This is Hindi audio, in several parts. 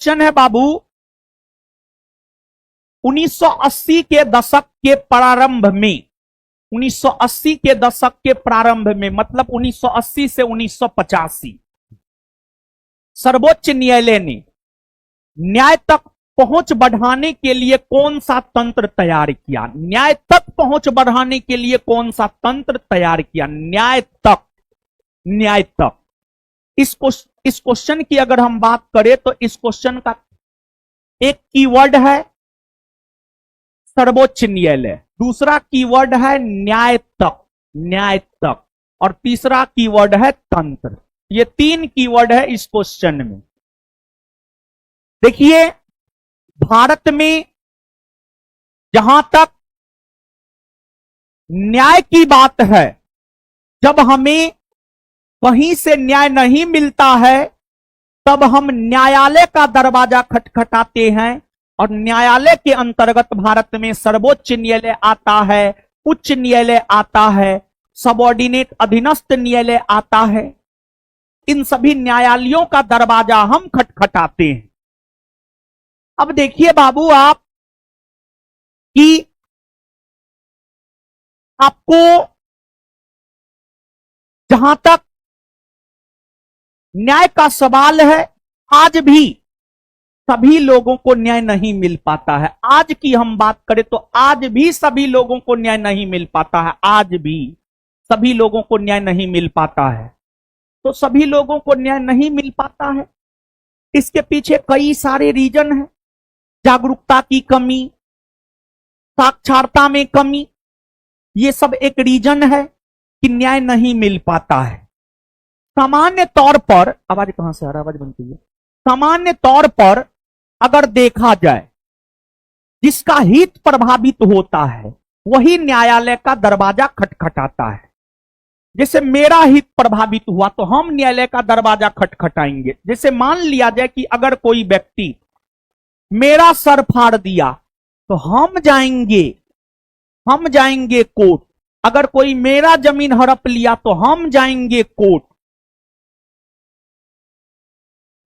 क्वेश्चन है बाबू, 1980 के दशक के प्रारंभ में, 1980 के दशक के प्रारंभ में मतलब 1980 से 1985 सर्वोच्च न्यायालय ने न्याय तक पहुंच बढ़ाने के लिए कौन सा तंत्र तैयार किया? न्याय तक पहुंच बढ़ाने के लिए कौन सा तंत्र तैयार किया? न्याय तक, न्याय तक। इस क्वेश्चन की अगर हम बात करें तो इस क्वेश्चन का एक कीवर्ड है सर्वोच्च न्यायालय, दूसरा कीवर्ड है न्याय तक, न्याय तक, और तीसरा कीवर्ड है तंत्र। ये 3 कीवर्ड है इस क्वेश्चन में। देखिए, भारत में जहां तक न्याय की बात है, जब हमें कहीं से न्याय नहीं मिलता है तब हम न्यायालय का दरवाजा खटखटाते हैं, और न्यायालय के अंतर्गत भारत में सर्वोच्च न्यायालय आता है, उच्च न्यायालय आता है, सबऑर्डिनेट अधीनस्थ न्यायालय आता है। इन सभी न्यायालयों का दरवाजा हम खटखटाते हैं। अब देखिए बाबू आप कि आपको जहां तक न्याय का सवाल है, आज भी सभी लोगों को न्याय नहीं मिल पाता है। आज की हम बात करें तो आज भी सभी लोगों को न्याय नहीं मिल पाता है, आज भी सभी लोगों को न्याय नहीं मिल पाता है। तो सभी लोगों को न्याय नहीं मिल पाता है, इसके पीछे कई सारे रीजन हैं। जागरूकता की कमी, साक्षरता में कमी, ये सब एक रीजन है कि न्याय नहीं मिल पाता है। सामान्य तौर पर, आवाज कहां से आ रहा है, आवाज बनती है। सामान्य तौर पर अगर देखा जाए, जिसका हित प्रभावित होता है वही न्यायालय का दरवाजा खटखटाता है। जैसे मेरा हित प्रभावित हुआ तो हम न्यायालय का दरवाजा खटखटाएंगे। जैसे मान लिया जाए कि अगर कोई व्यक्ति मेरा सर फाड़ दिया तो हम जाएंगे कोर्ट। अगर कोई मेरा जमीन हड़प लिया तो हम जाएंगे कोर्ट।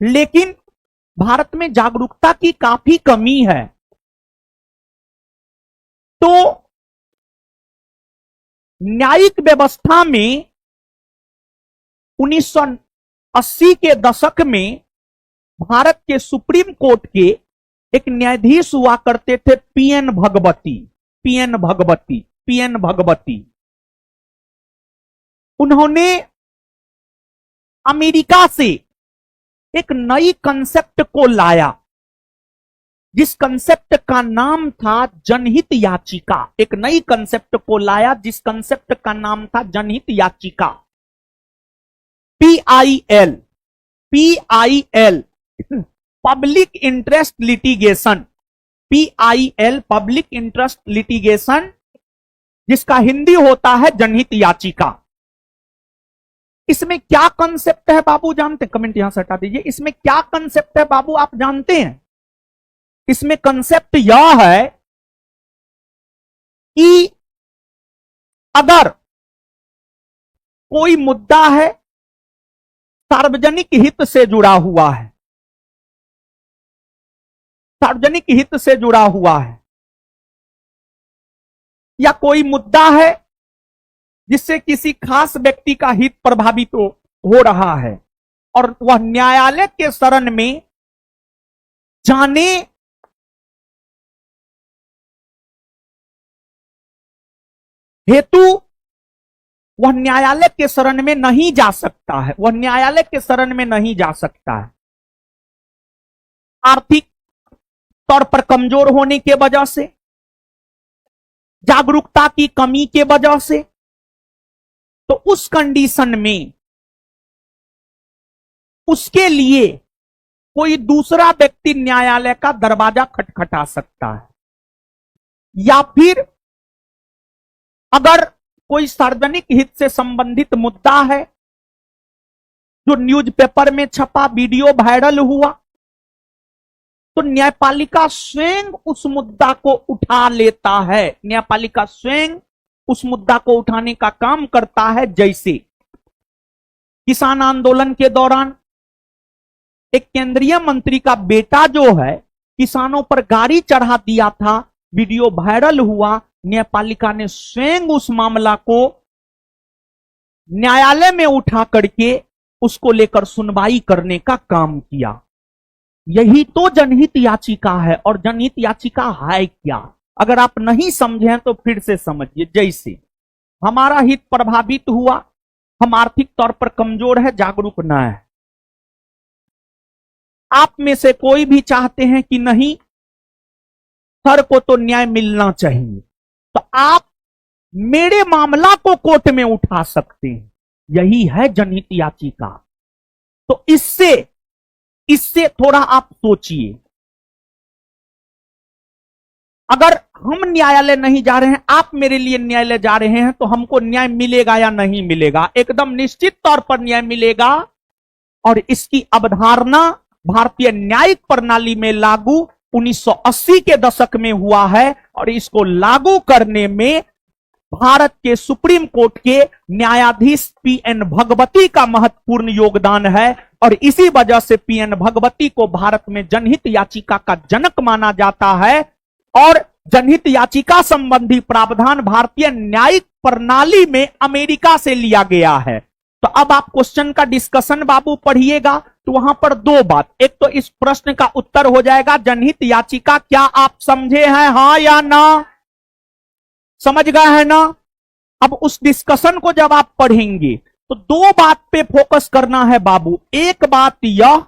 लेकिन भारत में जागरूकता की काफी कमी है। तो न्यायिक व्यवस्था में 1980 के दशक में भारत के सुप्रीम कोर्ट के एक न्यायाधीश हुआ करते थे पीएन भगवती। उन्होंने अमेरिका से एक नई कंसेप्ट को लाया, जिस कंसेप्ट का नाम था जनहित याचिका। एक नई कंसेप्ट को लाया जिस कंसेप्ट का नाम था जनहित याचिका, PIL, public interest litigation, PIL public interest litigation, जिसका हिंदी होता है जनहित याचिका। इसमें क्या कंसेप्ट है बाबू जानते हैं? कमेंट यहां से हटा दीजिए। इसमें क्या कंसेप्ट है बाबू आप जानते हैं? इसमें कंसेप्ट यह है कि अगर कोई मुद्दा है सार्वजनिक हित से जुड़ा हुआ है, सार्वजनिक हित से जुड़ा हुआ है, या कोई मुद्दा है जिससे किसी खास व्यक्ति का हित प्रभावित हो रहा है और वह न्यायालय के शरण में जाने हेतु वह न्यायालय के शरण में नहीं जा सकता है, वह न्यायालय के शरण में नहीं जा सकता है। आर्थिक तौर पर कमजोर होने के वजह से, जागरूकता की कमी के वजह से, तो उस कंडीशन में उसके लिए कोई दूसरा व्यक्ति न्यायालय का दरवाजा खटखटा सकता है। या फिर अगर कोई सार्वजनिक हित से संबंधित मुद्दा है जो न्यूज़पेपर में छपा, वीडियो वायरल हुआ, तो न्यायपालिका स्वयं उस मुद्दा को उठा लेता है। न्यायपालिका स्वयं उस मुद्दा को उठाने का काम करता है। जैसे किसान आंदोलन के दौरान एक केंद्रीय मंत्री का बेटा जो है किसानों पर गाड़ी चढ़ा दिया था, वीडियो वायरल हुआ। न्यायपालिका ने स्वयं उस मामला को न्यायालय में उठा करके उसको लेकर सुनवाई करने का काम किया। यही तो जनहित याचिका है। और जनहित याचिका है क्या, अगर आप नहीं समझे तो फिर से समझिए। जैसे हमारा हित प्रभावित हुआ, हम आर्थिक तौर पर कमजोर है, जागरूक न है, आप में से कोई भी चाहते हैं कि नहीं, सर को तो न्याय मिलना चाहिए, तो आप मेरे मामला को कोर्ट में उठा सकते हैं। यही है जनहित याचिका। तो इससे थोड़ा आप सोचिए। अगर हम न्यायालय नहीं जा रहे हैं, आप मेरे लिए न्यायालय जा रहे हैं, तो हमको न्याय मिलेगा या नहीं मिलेगा? एकदम निश्चित तौर पर न्याय मिलेगा। और इसकी अवधारणा भारतीय न्यायिक प्रणाली में लागू 1980 के दशक में हुआ है। और इसको लागू करने में भारत के सुप्रीम कोर्ट के न्यायाधीश पीएन भगवती का महत्वपूर्ण योगदान है। और इसी वजह से पीएन भगवती को भारत में जनहित याचिका का जनक माना जाता है। और जनहित याचिका संबंधी प्रावधान भारतीय न्यायिक प्रणाली में अमेरिका से लिया गया है। तो अब आप क्वेश्चन का डिस्कशन बाबू पढ़िएगा, तो वहां पर दो बात, एक तो इस प्रश्न का उत्तर हो जाएगा जनहित याचिका क्या आप समझे हैं, हां या ना, समझ गए हैं ना। अब उस डिस्कशन को जब आप पढ़ेंगे तो दो बात पे फोकस करना है बाबू। एक बात यह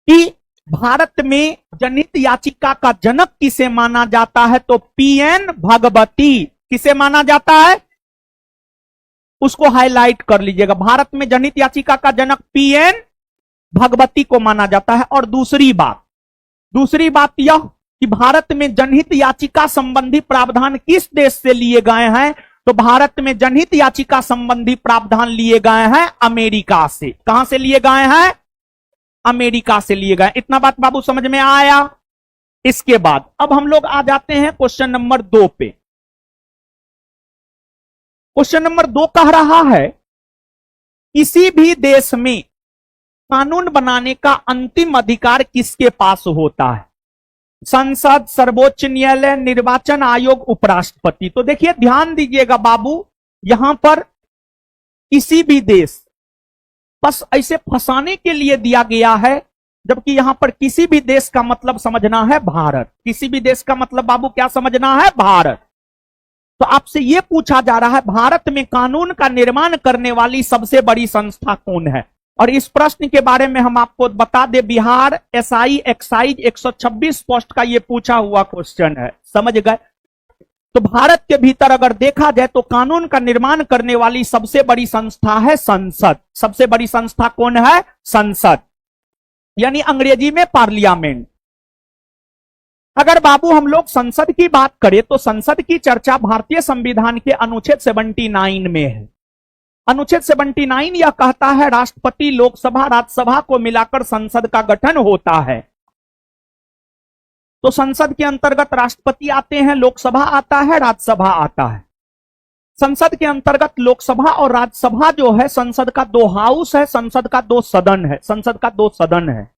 कि भारत में जनहित याचिका का जनक किसे माना जाता है, तो पीएन भगवती। किसे माना जाता है, उसको हाईलाइट कर लीजिएगा। भारत में जनहित याचिका का जनक पीएन भगवती को माना जाता है। और दूसरी बात यह कि भारत में जनहित याचिका संबंधी प्रावधान किस देश से लिए गए हैं, तो भारत में जनहित याचिका संबंधी प्रावधान लिए गए हैं अमेरिका से। कहां से लिए गए हैं, अमेरिका से लिए गए। इतना बात बाबू समझ में आया। इसके बाद अब हम लोग आ जाते हैं क्वेश्चन नंबर 2 पे। क्वेश्चन नंबर 2 कह रहा है, किसी भी देश में कानून बनाने का अंतिम अधिकार किसके पास होता है? संसद, सर्वोच्च न्यायालय, निर्वाचन आयोग, उपराष्ट्रपति। तो देखिए ध्यान दीजिएगा बाबू, यहां पर किसी भी देश बस ऐसे फंसाने के लिए दिया गया है, जबकि यहां पर किसी भी देश का मतलब समझना है भारत। किसी भी देश का मतलब बाबू क्या समझना है, भारत। तो आपसे यह पूछा जा रहा है, भारत में कानून का निर्माण करने वाली सबसे बड़ी संस्था कौन है? और इस प्रश्न के बारे में हम आपको बता दें, बिहार एसआई एक्साइज 126 पोस्ट का यह पूछा हुआ क्वेश्चन है, समझ गए। तो भारत के भीतर अगर देखा जाए तो कानून का निर्माण करने वाली सबसे बड़ी संस्था है संसद। सबसे बड़ी संस्था कौन है, संसद, यानी अंग्रेजी में पार्लियामेंट। अगर बाबू हम लोग संसद की बात करें तो संसद की चर्चा भारतीय संविधान के अनुच्छेद 79 में है। अनुच्छेद 79 यह कहता है, राष्ट्रपति, लोकसभा, राज्यसभा को मिलाकर संसद का गठन होता है। तो संसद के अंतर्गत राष्ट्रपति आते हैं, लोकसभा आता है, राज्यसभा आता है। संसद के अंतर्गत लोकसभा और राज्यसभा जो है, संसद का 2 हाउस है, संसद का 2 सदन है। संसद का 2 सदन है,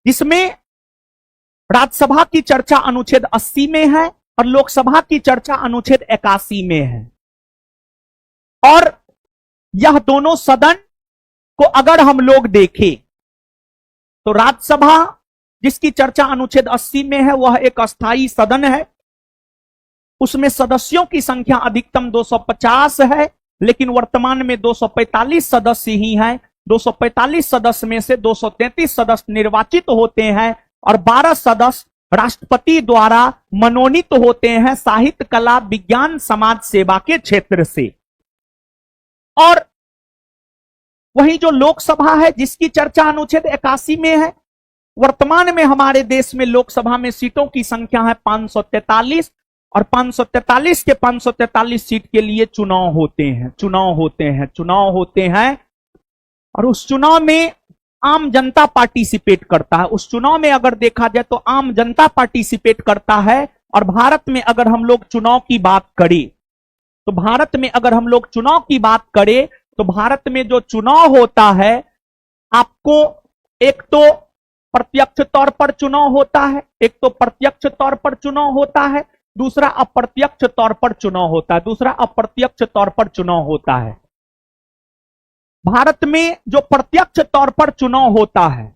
जिसमें राज्यसभा की चर्चा अनुच्छेद 80 में है और लोकसभा की चर्चा अनुच्छेद 81 में है। और यह दोनों सदन को अगर हम लोग देखें तो राज्यसभा जिसकी चर्चा अनुच्छेद 80 में है, वह एक अस्थायी सदन है। उसमें सदस्यों की संख्या अधिकतम 250 है, लेकिन वर्तमान में 245 सदस्य ही हैं। 245 सदस्य में से 233 सदस्य निर्वाचित होते हैं और 12 सदस्य राष्ट्रपति द्वारा मनोनीत होते हैं साहित्य, कला, विज्ञान, समाज सेवा के क्षेत्र से। और वही जो लोकसभा है, जिसकी चर्चा अनुच्छेद 81 में है, वर्तमान में हमारे देश में लोकसभा में सीटों की संख्या है 543 और 543 के 543 सीट के लिए चुनाव होते हैं। और उस चुनाव में आम जनता पार्टिसिपेट करता है। उस चुनाव में अगर देखा जाए तो आम जनता पार्टिसिपेट करता है। और भारत में अगर हम लोग चुनाव की बात करें तो भारत में जो चुनाव होता है, आपको एक तो प्रत्यक्ष तौर पर चुनाव होता है, एक तो प्रत्यक्ष तौर पर चुनाव होता है, दूसरा अप्रत्यक्ष तौर पर चुनाव होता है, दूसरा अप्रत्यक्ष तौर पर चुनाव होता है। भारत में जो प्रत्यक्ष तौर पर चुनाव होता है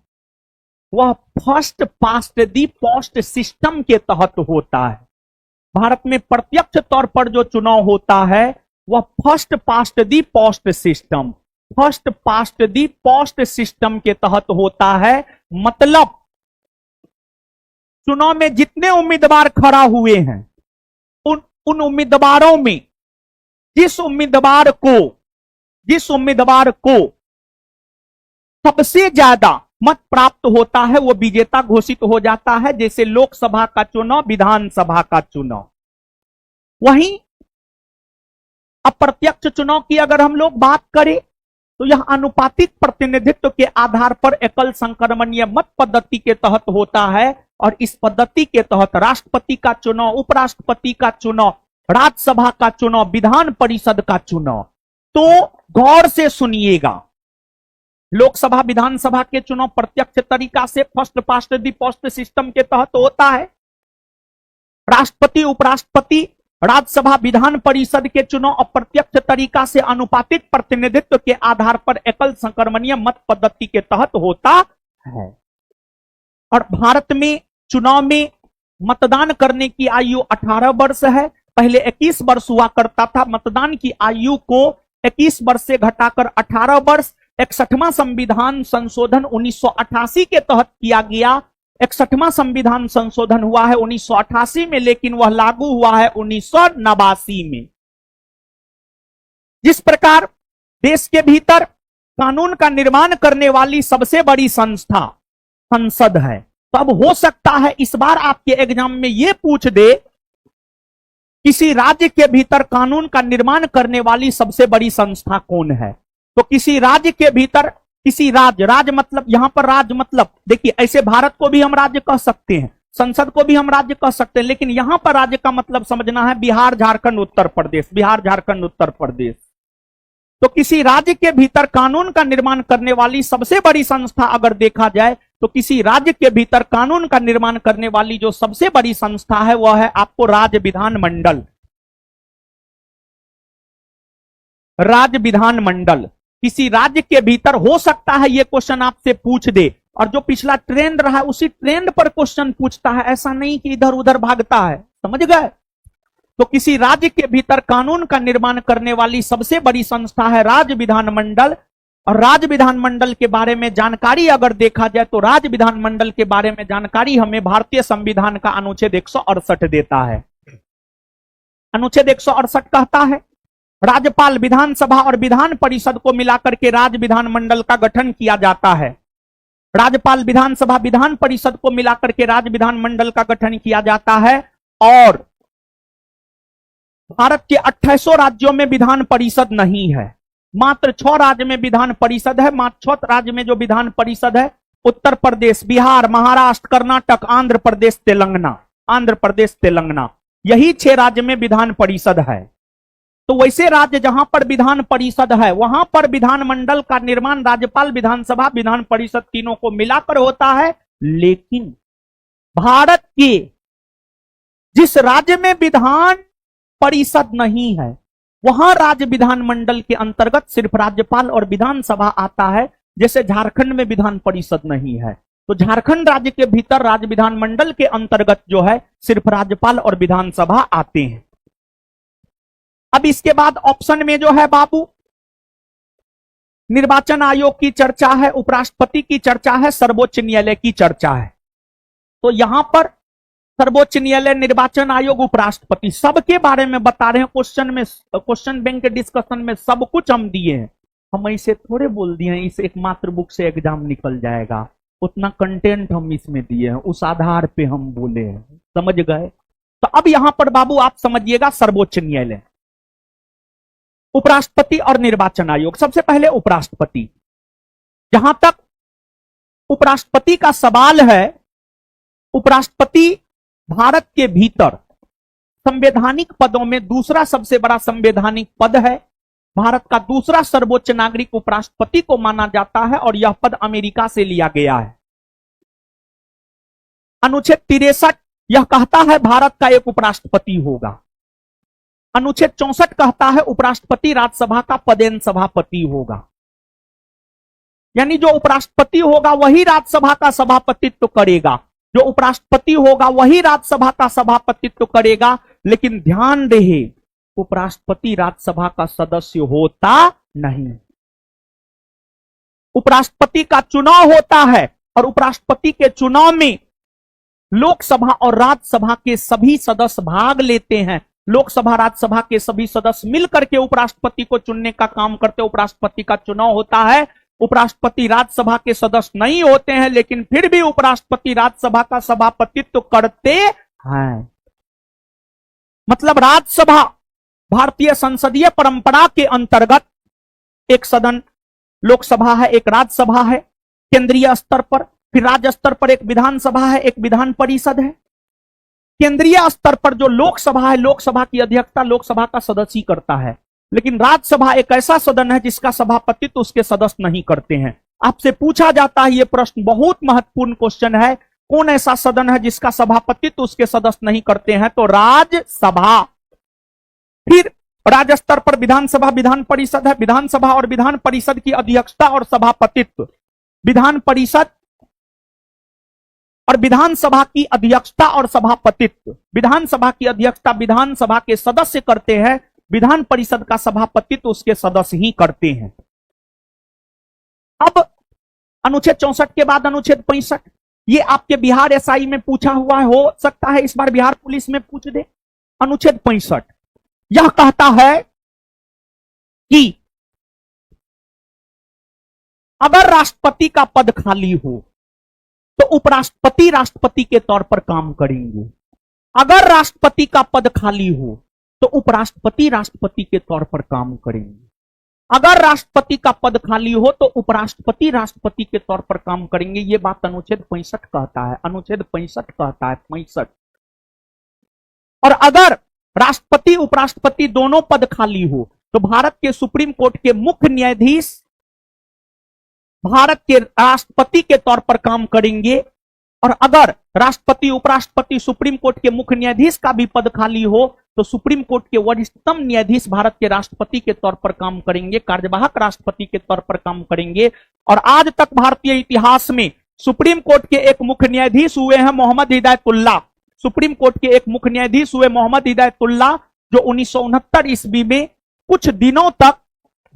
वह फर्स्ट पास्ट दी पोस्ट सिस्टम के तहत होता है। भारत में प्रत्यक्ष तौर पर जो चुनाव होता है वह फर्स्ट पास्ट दी पोस्ट सिस्टम, फर्स्ट पास्ट दी पोस्ट सिस्टम के तहत होता है। मतलब चुनाव में जितने उम्मीदवार खड़ा हुए हैं उन उम्मीदवारों में जिस उम्मीदवार को सबसे ज्यादा मत प्राप्त होता है वो विजेता घोषित हो जाता है। जैसे लोकसभा का चुनाव, विधानसभा का चुनाव। वहीं अप्रत्यक्ष चुनाव की अगर हम लोग बात करें तो यह अनुपातिक प्रतिनिधित्व के आधार पर एकल संक्रमणीय मत पद्धति के तहत होता है और इस पद्धति के तहत राष्ट्रपति का चुनाव, उपराष्ट्रपति का चुनाव, राज्यसभा का चुनाव, विधान परिषद का चुनाव। तो गौर से सुनिएगा, लोकसभा विधानसभा के चुनाव प्रत्यक्ष तरीका से फर्स्ट पास्ट दी पोस्ट सिस्टम के तहत होता है। राष्ट्रपति, उपराष्ट्रपति, राज्यसभा, विधान परिषद के चुनाव अप्रत्यक्ष तरीका से अनुपातिक प्रतिनिधित्व के आधार पर एकल संक्रमणीय मत पद्धति के तहत होता है। और भारत में चुनाव में मतदान करने की आयु 18 वर्ष है। पहले 21 वर्ष हुआ करता था। मतदान की आयु को 21 वर्ष से घटाकर 18 वर्ष 61वां संविधान संशोधन 1988 के तहत किया गया। 61वां संविधान संशोधन हुआ है 1988 में, लेकिन वह लागू हुआ है 1989 में। जिस प्रकार देश के भीतर कानून का निर्माण करने वाली सबसे बड़ी संस्था संसद है, तब हो सकता है इस बार आपके एग्जाम में यह पूछ दे किसी राज्य के भीतर कानून का निर्माण करने वाली सबसे बड़ी संस्था कौन है। तो किसी राज्य के भीतर, किसी राज्य मतलब यहां पर राज्य मतलब देखिए, ऐसे भारत को भी हम राज्य कह सकते हैं, संसद को भी हम राज्य कह सकते हैं, लेकिन यहां पर राज्य का मतलब समझना है बिहार, झारखंड, उत्तर प्रदेश, बिहार, झारखंड, उत्तर प्रदेश। तो किसी राज्य के भीतर कानून का निर्माण करने वाली सबसे बड़ी संस्था अगर देखा जाए तो किसी राज्य के भीतर कानून का निर्माण करने वाली जो सबसे बड़ी संस्था है वह है आपको राज्य विधानमंडल। राज्य विधानमंडल किसी राज्य के भीतर हो सकता है यह क्वेश्चन आपसे पूछ दे, और जो पिछला ट्रेंड रहा है उसी ट्रेंड पर क्वेश्चन पूछता है, ऐसा नहीं कि इधर उधर भागता है। समझ गए? तो किसी राज्य के भीतर कानून का निर्माण करने वाली सबसे बड़ी संस्था है राज्य विधानमंडल। और राज्य विधानमंडल के बारे में जानकारी अगर देखा जाए तो राज्य विधानमंडल के बारे में जानकारी हमें भारतीय संविधान का अनुच्छेद 168 देता है। अनुच्छेद 168 कहता है राज्यपाल, विधानसभा और विधान परिषद को मिलाकर के राज्य विधानमंडल का गठन किया जाता है। राज्यपाल, विधानसभा, विधान परिषद को मिलाकर के राज्य विधानमंडल का गठन किया जाता है। और भारत के 28 राज्यों में विधान परिषद नहीं है, मात्र 6 राज्य में विधान परिषद है। मात्र 6 राज्य में जो विधान परिषद है उत्तर प्रदेश, बिहार, महाराष्ट्र, कर्नाटक, आंध्र प्रदेश, तेलंगाना, यही 6 राज्य में विधान परिषद है। तो वैसे राज्य जहां पर विधान परिषद है वहां पर विधानमंडल का निर्माण राज्यपाल, विधानसभा, विधान परिषद तीनों को मिलाकर होता है। लेकिन भारत के जिस राज्य में विधान परिषद नहीं है वहां राज्य विधानमंडल के अंतर्गत सिर्फ राज्यपाल और विधानसभा आता है। जैसे झारखंड में विधान परिषद नहीं है तो झारखंड राज्य के भीतर राज्य विधानमंडल के अंतर्गत जो है सिर्फ राज्यपाल और विधानसभा आते हैं। अब इसके बाद ऑप्शन में जो है बाबू, निर्वाचन आयोग की चर्चा है, उपराष्ट्रपति की चर्चा है, सर्वोच्च न्यायालय की चर्चा है। तो यहां पर सर्वोच्च न्यायालय, निर्वाचन आयोग, उपराष्ट्रपति सबके बारे में बता रहे हैं। क्वेश्चन बैंक के डिस्कशन में सब कुछ हम दिए हैं। हम ऐसे थोड़े बोल दिए हैं इस एकमात्र बुक से एग्जाम निकल जाएगा, उतना कंटेंट हम इसमें दिए हैं, उस आधार पे हम बोले हैं। समझ गए? तो अब यहां पर बाबू आप समझिएगा, सर्वोच्च न्यायालय, उपराष्ट्रपति और निर्वाचन आयोग। सबसे पहले उपराष्ट्रपति। जहां तक उपराष्ट्रपति का सवाल है, उपराष्ट्रपति भारत के भीतर संवैधानिक पदों में दूसरा सबसे बड़ा संवैधानिक पद है। भारत का दूसरा सर्वोच्च नागरिक उपराष्ट्रपति को माना जाता है और यह पद अमेरिका से लिया गया है। अनुच्छेद 63 यह कहता है भारत का एक उपराष्ट्रपति होगा। अनुच्छेद 64 कहता है उपराष्ट्रपति राज्यसभा का पदेन सभापति होगा, यानी जो उपराष्ट्रपति होगा वही राज्यसभा का सभापतित्व करेगा, जो उपराष्ट्रपति होगा वही राज्यसभा का सभापतित्व करेगा। लेकिन ध्यान रहे, उपराष्ट्रपति राज्यसभा का सदस्य होता नहीं। उपराष्ट्रपति का चुनाव होता है और उपराष्ट्रपति के चुनाव में लोकसभा और राज्यसभा के सभी सदस्य भाग लेते हैं। लोकसभा राज्यसभा के सभी सदस्य मिलकर के उपराष्ट्रपति को चुनने का काम करते। उपराष्ट्रपति का चुनाव होता है। उपराष्ट्रपति राज्यसभा के सदस्य नहीं होते हैं, लेकिन फिर भी उपराष्ट्रपति राज्यसभा का सभापतित्व करते हैं। मतलब राज्यसभा भारतीय संसदीय परंपरा के अंतर्गत एक सदन लोकसभा है, एक राज्यसभा है केंद्रीय स्तर पर, फिर राज्य स्तर पर एक विधानसभा है, एक विधान परिषद है। केंद्रीय स्तर पर जो लोकसभा है, लोकसभा की अध्यक्षता लोकसभा का सदस्य ही करता है, लेकिन राज्यसभा एक ऐसा सदन है जिसका सभापतित्व उसके सदस्य नहीं करते हैं। आपसे पूछा जाता है, यह प्रश्न बहुत महत्वपूर्ण क्वेश्चन है, कौन ऐसा सदन है जिसका सभापतित्व उसके सदस्य नहीं करते हैं? तो राज्यसभा। फिर राज्य स्तर पर विधानसभा विधान परिषद है। विधानसभा और विधान परिषद की अध्यक्षता और सभापतित्व विधान परिषद और विधानसभा की अध्यक्षता और सभापतित्व, विधानसभा की अध्यक्षता विधानसभा के सदस्य करते हैं, विधान परिषद का सभापतित्व उसके सदस्य ही करते हैं। अब अनुच्छेद 64 के बाद अनुच्छेद 65, ये आपके बिहार एसआई में पूछा हुआ हो सकता है, इस बार बिहार पुलिस में पूछ दे। अनुच्छेद 65 यह कहता है कि अगर राष्ट्रपति का पद खाली हो तो उपराष्ट्रपति राष्ट्रपति के तौर पर काम करेंगे। अगर राष्ट्रपति का पद खाली हो तो उपराष्ट्रपति राष्ट्रपति के तौर पर काम करेंगे। अगर राष्ट्रपति का पद खाली हो तो उपराष्ट्रपति राष्ट्रपति के तौर पर काम करेंगे। ये बात अनुच्छेद 65 कहता है। अनुच्छेद 65 कहता है 65। और अगर राष्ट्रपति उपराष्ट्रपति दोनों पद खाली हो तो भारत के सुप्रीम कोर्ट के मुख्य न्यायाधीश भारत के राष्ट्रपति के तौर पर काम करेंगे। और अगर राष्ट्रपति उपराष्ट्रपति सुप्रीम कोर्ट के मुख्य न्यायाधीश का भी पद खाली हो तो सुप्रीम कोर्ट के वरिष्ठतम न्यायाधीश भारत के राष्ट्रपति के तौर पर काम करेंगे, कार्यवाहक राष्ट्रपति के तौर पर काम करेंगे। और आज तक भारतीय इतिहास में सुप्रीम कोर्ट के एक मुख्य न्यायाधीश हुए हैं मोहम्मद हिदायतुल्लाह। सुप्रीम कोर्ट के एक मुख्य न्यायाधीश हुए मोहम्मद हिदायतुल्लाह, जो 1969 ईस्वी में कुछ दिनों तक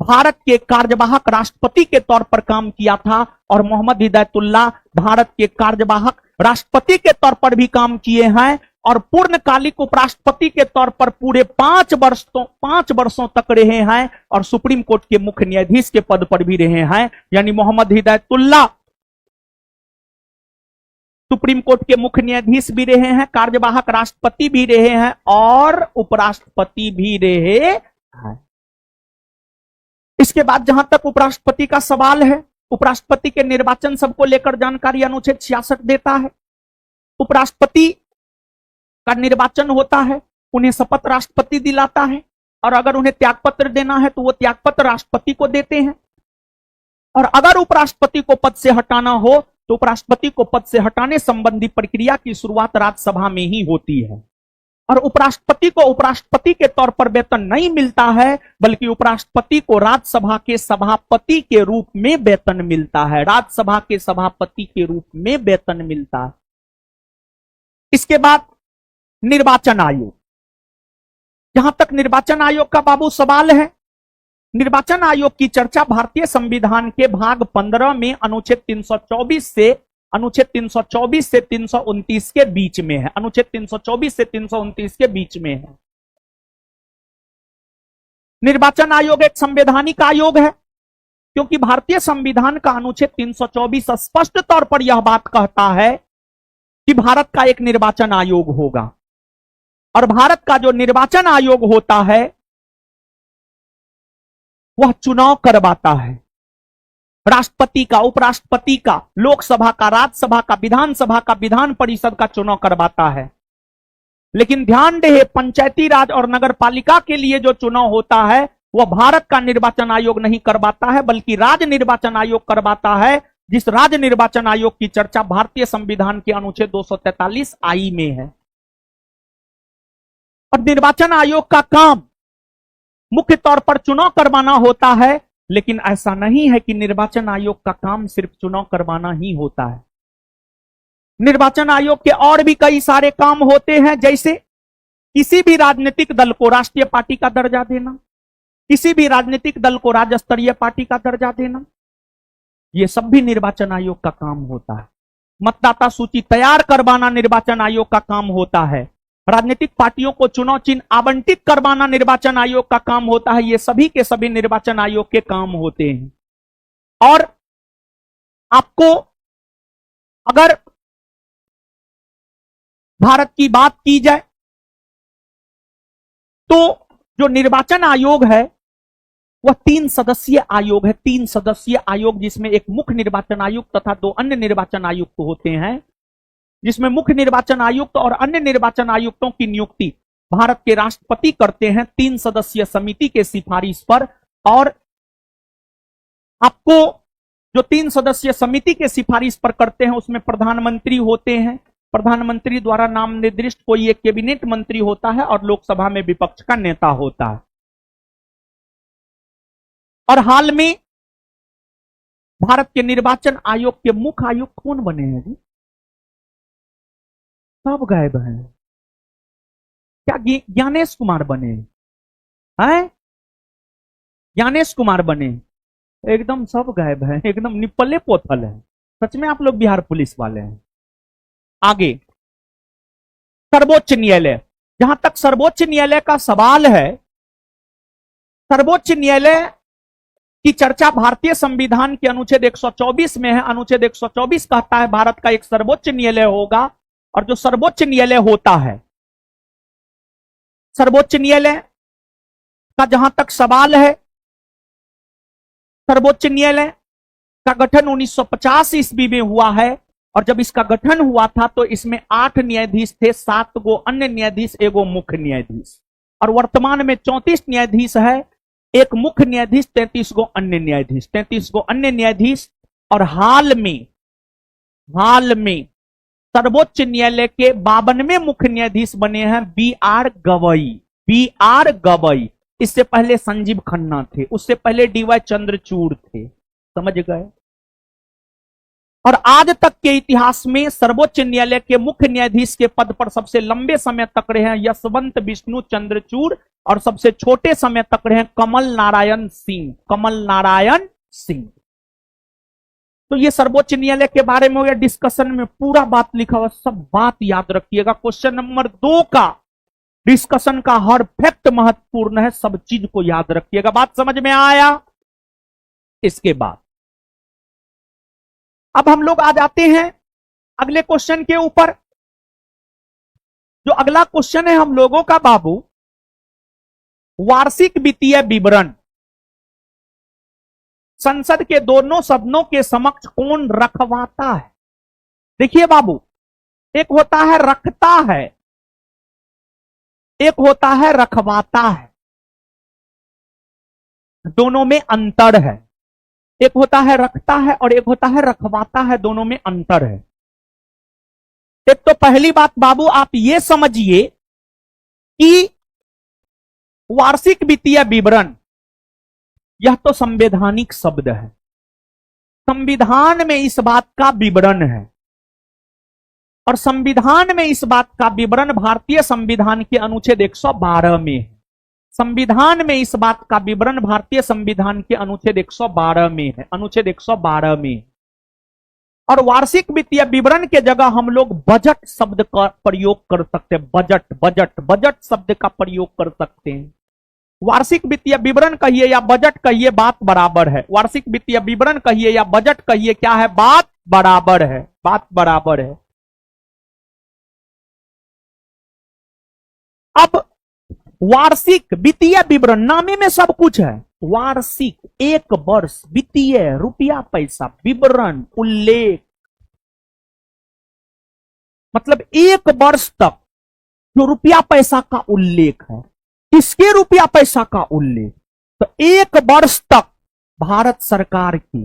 भारत के कार्यवाहक राष्ट्रपति के तौर पर काम किया था। और मोहम्मद हिदायतुल्लाह भारत के कार्यवाहक राष्ट्रपति के तौर पर भी काम किए हैं और पूर्णकालिक उपराष्ट्रपति के तौर पर पूरे 5 वर्षों तक रहे हैं और सुप्रीम कोर्ट के मुख्य न्यायाधीश के पद पर भी रहे हैं। यानी मोहम्मद हिदायतुल्लाह सुप्रीम कोर्ट के मुख्य न्यायाधीश भी रहे हैं, कार्यवाहक राष्ट्रपति भी रहे हैं और उपराष्ट्रपति भी रहे हैं। इसके बाद जहां तक उपराष्ट्रपति का सवाल है, उपराष्ट्रपति के निर्वाचन सबको लेकर जानकारी अनुच्छेद 66 देता है। उपराष्ट्रपति का निर्वाचन होता है, उन्हें शपथ राष्ट्रपति दिलाता है और अगर उन्हें त्यागपत्र देना है तो वो त्यागपत्र राष्ट्रपति को देते हैं। और अगर उपराष्ट्रपति को पद से हटाना हो तो उपराष्ट्रपति को पद से हटाने संबंधी प्रक्रिया की शुरुआत राज्यसभा में ही होती है। और उपराष्ट्रपति को उपराष्ट्रपति के तौर पर वेतन नहीं मिलता है, बल्कि उपराष्ट्रपति को राज्यसभा के सभापति के रूप में वेतन मिलता है। राज्यसभा के सभापति के रूप में वेतन मिलता है। इसके बाद निर्वाचन आयोग। जहां तक निर्वाचन आयोग का बाबू सवाल है, निर्वाचन आयोग की चर्चा भारतीय संविधान के भाग 15 में अनुच्छेद 324 से 329 के बीच में है। अनुच्छेद 324 से 329 के बीच में है। निर्वाचन आयोग एक संवैधानिक आयोग है क्योंकि भारतीय संविधान का अनुच्छेद 324 स्पष्ट तौर पर यह बात कहता है कि भारत का एक निर्वाचन आयोग होगा। और भारत का जो निर्वाचन आयोग होता है वह चुनाव करवाता है, राष्ट्रपति का, उपराष्ट्रपति का, लोकसभा का, राज्यसभा का, विधानसभा का, विधान परिषद का चुनाव करवाता है। लेकिन ध्यान रहे, पंचायती राज और नगर पालिका के लिए जो चुनाव होता है वह भारत का निर्वाचन आयोग नहीं करवाता है, बल्कि राज्य निर्वाचन आयोग करवाता है, जिस राज्य निर्वाचन आयोग की चर्चा भारतीय संविधान के अनुच्छेद 243 आई में है। और निर्वाचन आयोग का काम मुख्य तौर पर चुनाव करवाना होता है, लेकिन ऐसा नहीं है कि निर्वाचन आयोग का काम सिर्फ चुनाव करवाना ही होता है। निर्वाचन आयोग के और भी कई सारे काम होते हैं, जैसे किसी भी राजनीतिक दल को राष्ट्रीय पार्टी का दर्जा देना, किसी भी राजनीतिक दल को राज्य स्तरीय पार्टी का दर्जा देना, यह सब भी निर्वाचन आयोग का काम होता है। मतदाता सूची तैयार करवाना निर्वाचन आयोग का काम होता है। राजनीतिक पार्टियों को चुनाव चिन्ह आवंटित करवाना निर्वाचन आयोग का काम होता है। ये सभी के सभी निर्वाचन आयोग के काम होते हैं। और आपको अगर भारत की बात की जाए तो जो निर्वाचन आयोग है वह 3 सदस्यीय आयोग है। 3 सदस्यीय आयोग, जिसमें एक मुख्य निर्वाचन आयुक्त तथा 2 अन्य निर्वाचन आयुक्त होते हैं, जिसमें मुख्य निर्वाचन आयुक्त और अन्य निर्वाचन आयुक्तों की नियुक्ति भारत के राष्ट्रपति करते हैं 3 सदस्यीय समिति के सिफारिश पर। और आपको जो 3 सदस्यीय समिति के सिफारिश पर करते हैं उसमें प्रधानमंत्री होते हैं। प्रधानमंत्री द्वारा नाम निर्दिष्ट कोई एक कैबिनेट मंत्री होता है और लोकसभा में विपक्ष का नेता होता है। और हाल में भारत के निर्वाचन आयोग के मुख्य आयुक्त कौन बने हैं जी? सब गायब हैं। क्या ज्ञानेश कुमार बने हैं? ज्ञानेश कुमार बने? एकदम सब गायब है, एकदम निपले पोथल है। सच में आप लोग बिहार पुलिस वाले हैं। आगे सर्वोच्च न्यायालय, जहां तक सर्वोच्च न्यायालय का सवाल है, सर्वोच्च न्यायालय की चर्चा भारतीय संविधान के अनुच्छेद 124 में है। अनुच्छेद 124 कहता है भारत का एक सर्वोच्च न्यायालय होगा। और जो सर्वोच्च न्यायालय होता है, सर्वोच्च न्यायालय का जहां तक सवाल है, सर्वोच्च न्यायालय का गठन 1950 ईस्वी में हुआ है। और जब इसका गठन हुआ था तो इसमें 8 न्यायाधीश थे, 7 गो अन्य न्यायाधीश, 1 मुख्य न्यायाधीश। और वर्तमान में 34 न्यायाधीश है, 1 मुख्य न्यायाधीश, 33 गो अन्य न्यायाधीश, 33 गो अन्य न्यायाधीश। और हाल में सर्वोच्च न्यायालय के 52वें मुख्य न्यायाधीश बने हैं बी.आर. गवई। बी.आर. गवई। इससे पहले संजीव खन्ना थे, उससे पहले डी.वाई. चंद्रचूड़ थे। समझ गए? और आज तक के इतिहास में सर्वोच्च न्यायालय के मुख्य न्यायाधीश के पद पर सबसे लंबे समय तक रहे हैं यशवंत विष्णु चंद्रचूड़, और सबसे छोटे समय तक रहे हैं कमल नारायण सिंह। कमल नारायण सिंह। तो ये सर्वोच्च न्यायालय के बारे में हो गया। डिस्कशन में पूरा बात लिखा हुआ, सब बात याद रखिएगा। क्वेश्चन नंबर 2 का डिस्कशन का हर फैक्ट महत्वपूर्ण है, सब चीज को याद रखिएगा। बात समझ में आया? इसके बाद अब हम लोग आ जाते हैं अगले क्वेश्चन के ऊपर। जो अगला क्वेश्चन है हम लोगों का बाबू, वार्षिक वित्तीय विवरण संसद के दोनों सदनों के समक्ष कौन रखवाता है? देखिए बाबू, एक होता है रखता है, एक होता है रखवाता है। दोनों में अंतर है। एक होता है रखता है और एक होता है रखवाता है, दोनों में अंतर है। एक तो पहली बात बाबू आप ये समझिए कि वार्षिक वित्तीय विवरण यह तो संवैधानिक शब्द है। संविधान में इस बात का विवरण है, और संविधान में इस बात का विवरण भारतीय संविधान के अनुच्छेद 112 में है। संविधान में इस बात का विवरण भारतीय संविधान के अनुच्छेद 112 में है। अनुच्छेद 112 में। और वार्षिक वित्तीय विवरण के जगह हम लोग बजट शब्द का प्रयोग कर सकते हैं। बजट शब्द का प्रयोग कर सकते हैं। वार्षिक वित्तीय विवरण कहिए या बजट कहिए, बात बराबर है। वार्षिक वित्तीय विवरण कहिए या बजट कहिए, क्या है? बात बराबर है। बात बराबर है। अब वार्षिक वित्तीय विवरण, नामे में सब कुछ है। वार्षिक, एक वर्ष, वित्तीय, रुपया पैसा, विवरण, उल्लेख, मतलब एक वर्ष तक जो रुपया पैसा का उल्लेख है। किसके रुपया पैसा का उल्लेख? तो 1 वर्ष तक भारत सरकार की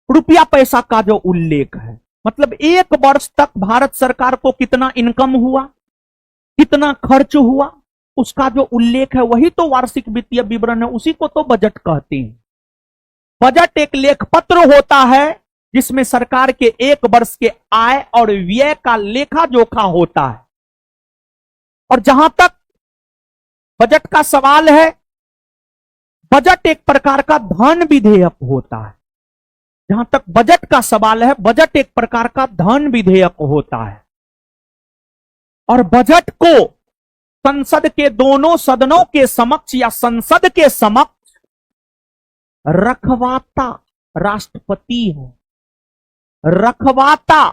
रुपया पैसा का जो उल्लेख है, मतलब 1 वर्ष तक भारत सरकार को कितना इनकम हुआ, कितना खर्च हुआ, उसका जो उल्लेख है वही तो वार्षिक वित्तीय विवरण है, उसी को तो बजट कहते हैं। बजट एक लेखपत्र होता है जिसमें सरकार के 1 वर्ष के आय और व्यय का लेखा जोखा होता है। और जहां तक बजट का सवाल है, बजट एक प्रकार का धन विधेयक होता है। जहां तक बजट का सवाल है, बजट एक प्रकार का धन विधेयक होता है। और बजट को संसद के दोनों सदनों के समक्ष या संसद के समक्ष रखवाता राष्ट्रपति है। रखवाता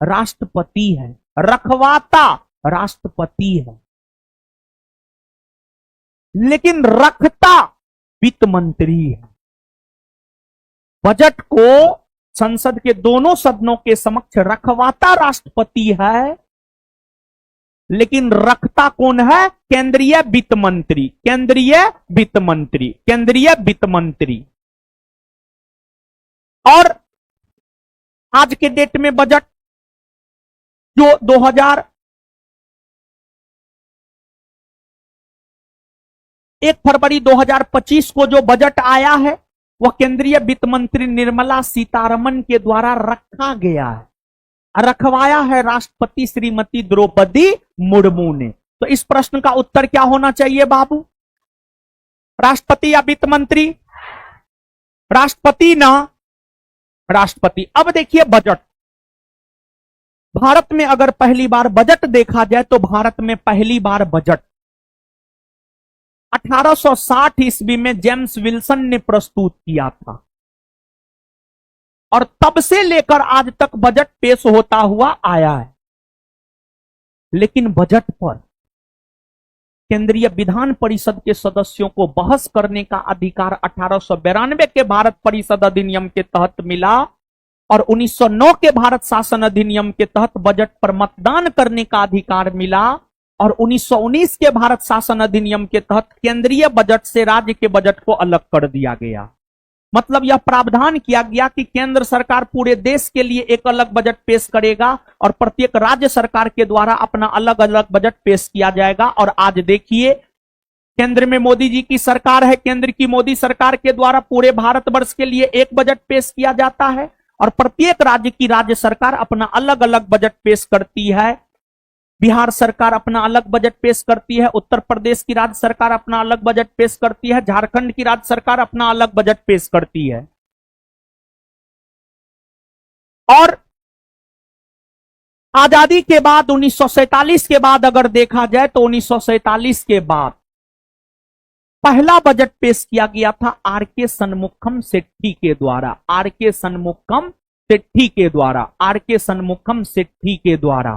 राष्ट्रपति है। रखवाता राष्ट्रपति है, लेकिन रखता वित्त मंत्री है। बजट को संसद के दोनों सदनों के समक्ष रखवाता राष्ट्रपति है, लेकिन रखता कौन है? केंद्रीय वित्त मंत्री। केंद्रीय वित्त मंत्री। केंद्रीय वित्त मंत्री। और आज के डेट में बजट जो 1 फरवरी 2025 को जो बजट आया है, वह केंद्रीय वित्त मंत्री निर्मला सीतारमन के द्वारा रखा गया है, रखवाया है राष्ट्रपति श्रीमती द्रौपदी मुर्मू ने। तो इस प्रश्न का उत्तर क्या होना चाहिए बाबू? राष्ट्रपति या वित्त मंत्री? राष्ट्रपति ना, राष्ट्रपति। अब देखिए बजट, भारत में अगर पहली बार बजट देखा जाए तो भारत में पहली बार बजट 1860 ईस्वी में जेम्स विल्सन ने प्रस्तुत किया था, और तब से लेकर आज तक बजट पेश होता हुआ आया है। लेकिन बजट पर केंद्रीय विधान परिषद के सदस्यों को बहस करने का अधिकार 1892 के भारत परिषद अधिनियम के तहत मिला, और 1909 के भारत शासन अधिनियम के तहत बजट पर मतदान करने का अधिकार मिला, और 1919 के भारत शासन अधिनियम के तहत केंद्रीय बजट से राज्य के बजट को अलग कर दिया गया। मतलब यह प्रावधान किया गया कि केंद्र सरकार पूरे देश के लिए एक अलग बजट पेश करेगा और प्रत्येक राज्य सरकार के द्वारा अपना अलग अलग बजट पेश किया जाएगा। और आज देखिए, केंद्र में मोदी जी की सरकार है, केंद्र की मोदी सरकार के द्वारा पूरे भारतवर्ष के लिए एक बजट पेश किया जाता है, और प्रत्येक राज्य की राज्य सरकार अपना अलग अलग बजट पेश करती है। बिहार सरकार अपना अलग बजट पेश करती है, उत्तर प्रदेश की राज्य सरकार अपना अलग बजट पेश करती है, झारखंड की राज्य सरकार अपना अलग बजट पेश करती है। और आजादी के बाद 1947 के बाद अगर देखा जाए तो 1947 के बाद पहला बजट पेश किया गया था आर.के. शनमुखम सेठी के द्वारा। आर.के. शनमुखम सेठी के द्वारा। आर.के. शनमुखम सेठी के द्वारा।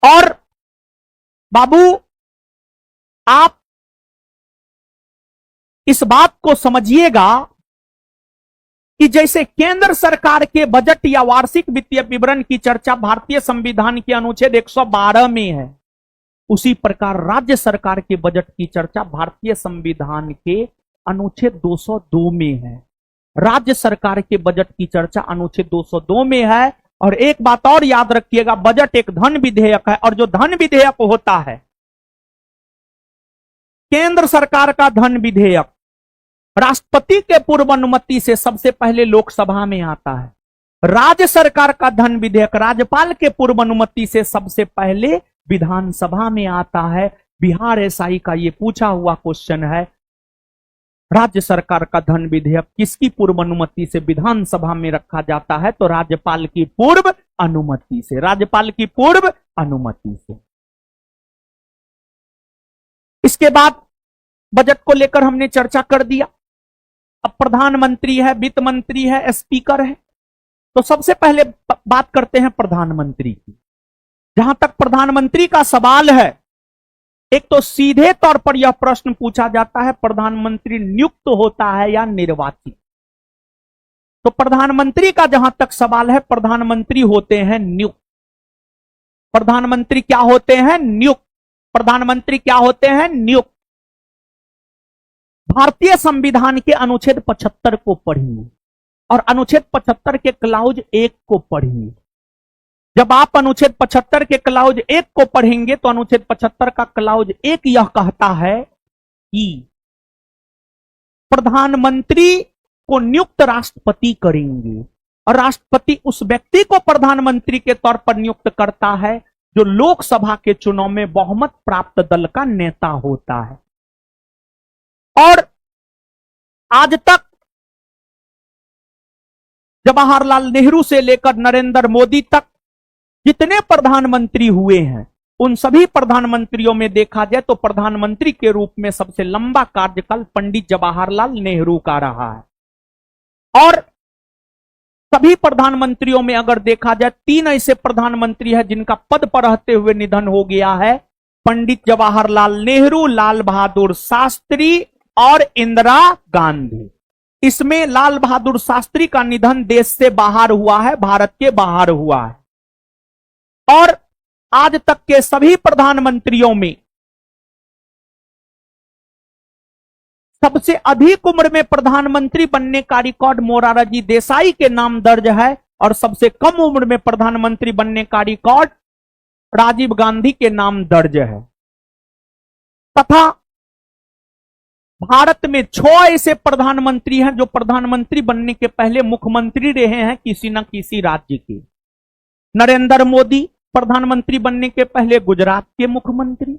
और बाबू, आप इस बात को समझिएगा कि जैसे केंद्र सरकार के बजट या वार्षिक वित्तीय विवरण की चर्चा भारतीय संविधान के अनुच्छेद 112 में है, उसी प्रकार राज्य सरकार के बजट की चर्चा भारतीय संविधान के अनुच्छेद 202 में है। राज्य सरकार के बजट की चर्चा अनुच्छेद 202 में है। और एक बात और याद रखिएगा, बजट एक धन विधेयक है, और जो धन विधेयक होता है, केंद्र सरकार का धन विधेयक राष्ट्रपति के पूर्व अनुमति से सबसे पहले लोकसभा में आता है। राज्य सरकार का धन विधेयक राज्यपाल के पूर्व अनुमति से सबसे पहले विधानसभा में आता है। बिहार एसआई का यह पूछा हुआ क्वेश्चन है, राज्य सरकार का धन विधेयक किसकी पूर्व अनुमति से विधानसभा में रखा जाता है? तो राज्यपाल की पूर्व अनुमति से। राज्यपाल की पूर्व अनुमति से। इसके बाद बजट को लेकर हमने चर्चा कर दिया। अब प्रधानमंत्री है, वित्त मंत्री है, स्पीकर है। तो सबसे पहले बात करते हैं प्रधानमंत्री की। जहां तक प्रधानमंत्री का सवाल है, एक तो सीधे तौर पर यह प्रश्न पूछा जाता है, प्रधानमंत्री नियुक्त होता है या निर्वाचित? तो प्रधानमंत्री का जहां तक सवाल है, प्रधानमंत्री होते हैं नियुक्त। प्रधानमंत्री क्या होते हैं? नियुक्त। प्रधानमंत्री क्या होते हैं? नियुक्त। भारतीय संविधान के अनुच्छेद 75 को पढ़िए और अनुच्छेद 75 के क्लाउज 1 को पढ़िए। जब आप अनुच्छेद 75 के क्लाउज 1 को पढ़ेंगे तो अनुच्छेद 75 का क्लाउज 1 यह कहता है कि प्रधानमंत्री को नियुक्त राष्ट्रपति करेंगे और राष्ट्रपति उस व्यक्ति को प्रधानमंत्री के तौर पर नियुक्त करता है जो लोकसभा के चुनाव में बहुमत प्राप्त दल का नेता होता है। और आज तक जवाहरलाल नेहरू से लेकर नरेंद्र मोदी तक जितने प्रधानमंत्री हुए हैं उन सभी प्रधानमंत्रियों में देखा जाए तो प्रधानमंत्री के रूप में सबसे लंबा कार्यकाल पंडित जवाहरलाल नेहरू का रहा है। और सभी प्रधानमंत्रियों में अगर देखा जाए 3 ऐसे प्रधानमंत्री हैं जिनका पद पर रहते हुए निधन हो गया है, पंडित जवाहरलाल नेहरू, लाल बहादुर शास्त्री और इंदिरा गांधी। इसमें लाल बहादुर शास्त्री का निधन देश से बाहर हुआ है, भारत के बाहर हुआ है। और आज तक के सभी प्रधानमंत्रियों में सबसे अधिक उम्र में प्रधानमंत्री बनने का रिकॉर्ड मोरारजी देसाई के नाम दर्ज है और सबसे कम उम्र में प्रधानमंत्री बनने का रिकॉर्ड राजीव गांधी के नाम दर्ज है। तथा भारत में 6 ऐसे प्रधानमंत्री हैं जो प्रधानमंत्री बनने के पहले मुख्यमंत्री रहे हैं किसी न किसी राज्य के। नरेंद्र मोदी प्रधानमंत्री बनने के पहले गुजरात के मुख्यमंत्री,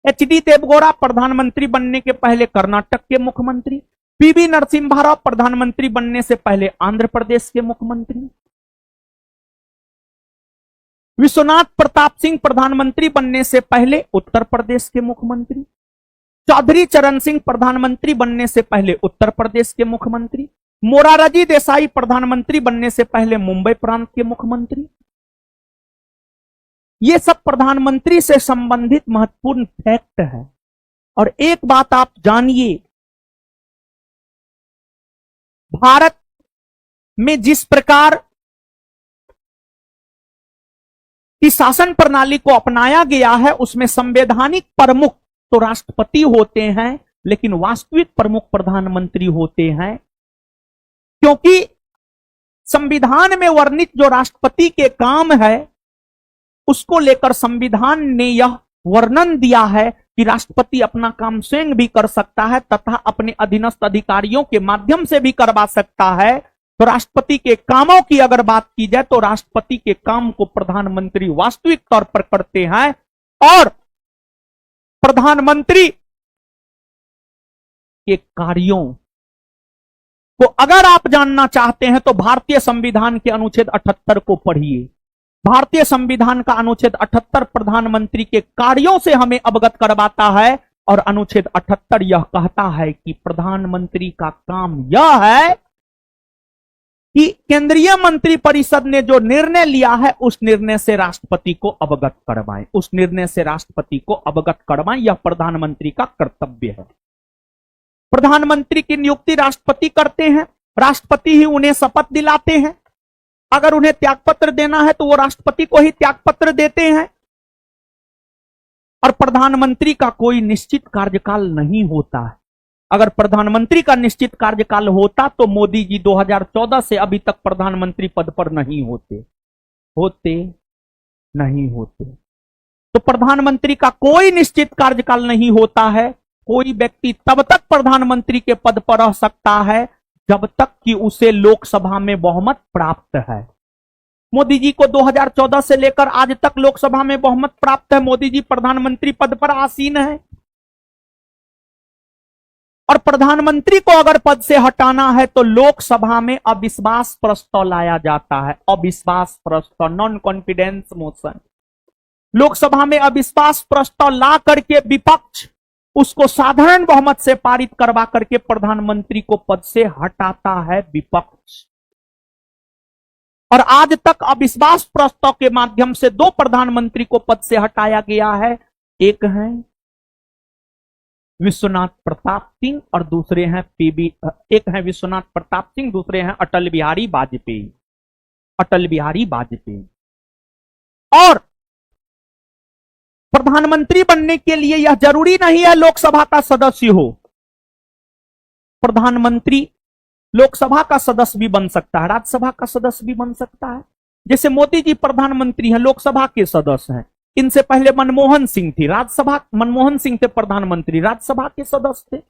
एच.डी. देवगौड़ा प्रधानमंत्री बनने के पहले कर्नाटक के मुख्यमंत्री, पी.वी. नरसिम्हा राव प्रधानमंत्री बनने से पहले आंध्र प्रदेश के मुख्यमंत्री, विश्वनाथ प्रताप सिंह प्रधानमंत्री बनने से पहले उत्तर प्रदेश के मुख्यमंत्री, चौधरी चरण सिंह प्रधानमंत्री बनने से पहले उत्तर प्रदेश के मुख्यमंत्री, मोरारजी देसाई प्रधानमंत्री बनने से पहले मुंबई प्रांत के मुख्यमंत्री। ये सब प्रधानमंत्री से संबंधित महत्वपूर्ण फैक्ट है। और एक बात आप जानिए, भारत में जिस प्रकार की शासन प्रणाली को अपनाया गया है उसमें संवैधानिक प्रमुख तो राष्ट्रपति होते हैं लेकिन वास्तविक प्रमुख प्रधानमंत्री होते हैं, क्योंकि संविधान में वर्णित जो राष्ट्रपति के काम है उसको लेकर संविधान ने यह वर्णन दिया है कि राष्ट्रपति अपना काम स्वयं भी कर सकता है तथा अपने अधीनस्थ अधिकारियों के माध्यम से भी करवा सकता है। तो राष्ट्रपति के कामों की अगर बात की जाए तो राष्ट्रपति के काम को प्रधानमंत्री वास्तविक तौर पर करते हैं। और प्रधानमंत्री के कार्यों को अगर आप जानना चाहते हैं तो भारतीय संविधान के अनुच्छेद 78 को पढ़िए। भारतीय संविधान का अनुच्छेद 78 प्रधानमंत्री के कार्यों से हमें अवगत करवाता है और अनुच्छेद 78 यह कहता है कि प्रधानमंत्री का काम यह है कि केंद्रीय मंत्रिपरिषद ने जो निर्णय लिया है उस निर्णय से राष्ट्रपति को अवगत करवाएं, उस निर्णय से राष्ट्रपति को अवगत करवाएं। यह प्रधानमंत्री का कर्तव्य है। प्रधानमंत्री की नियुक्ति राष्ट्रपति करते हैं, राष्ट्रपति ही उन्हें शपथ दिलाते हैं। अगर उन्हें त्यागपत्र देना है तो वो राष्ट्रपति को ही त्यागपत्र देते हैं। और प्रधानमंत्री का कोई निश्चित कार्यकाल नहीं होता है। अगर प्रधानमंत्री का निश्चित कार्यकाल होता तो मोदी जी 2014 से अभी तक प्रधानमंत्री पद पर नहीं होते नहीं होते। तो प्रधानमंत्री का कोई निश्चित कार्यकाल नहीं होता है। कोई व्यक्ति तब तक प्रधानमंत्री के पद पर रह सकता है जब तक कि उसे लोकसभा में बहुमत प्राप्त है। मोदी जी को 2014 से लेकर आज तक लोकसभा में बहुमत प्राप्त है। मोदी जी प्रधानमंत्री पद पर आसीन है। और प्रधानमंत्री को अगर पद से हटाना है तो लोकसभा में अविश्वास प्रस्ताव लाया जाता है। अविश्वास प्रस्ताव, नॉन कॉन्फिडेंस मोशन। लोकसभा में अविश्वास प्रस्ताव ला करके विपक्ष उसको साधारण बहुमत से पारित करवा करके प्रधानमंत्री को पद से हटाता है विपक्ष। और आज तक अविश्वास प्रस्ताव के माध्यम से 2 प्रधानमंत्री को पद से हटाया गया है। एक है विश्वनाथ प्रताप सिंह और दूसरे हैं एक है विश्वनाथ प्रताप सिंह, दूसरे हैं अटल बिहारी वाजपेयी। अटल बिहारी वाजपेयी। और प्रधानमंत्री बनने के लिए यह जरूरी नहीं है लोकसभा का सदस्य हो। प्रधानमंत्री लोकसभा का सदस्य भी बन सकता है, राज्यसभा का सदस्य भी बन सकता है। जैसे मोदी जी प्रधानमंत्री हैं, लोकसभा के सदस्य हैं। इनसे पहले मनमोहन सिंह थी, राज्यसभा, मनमोहन सिंह थे प्रधानमंत्री, राज्यसभा के सदस्य थे।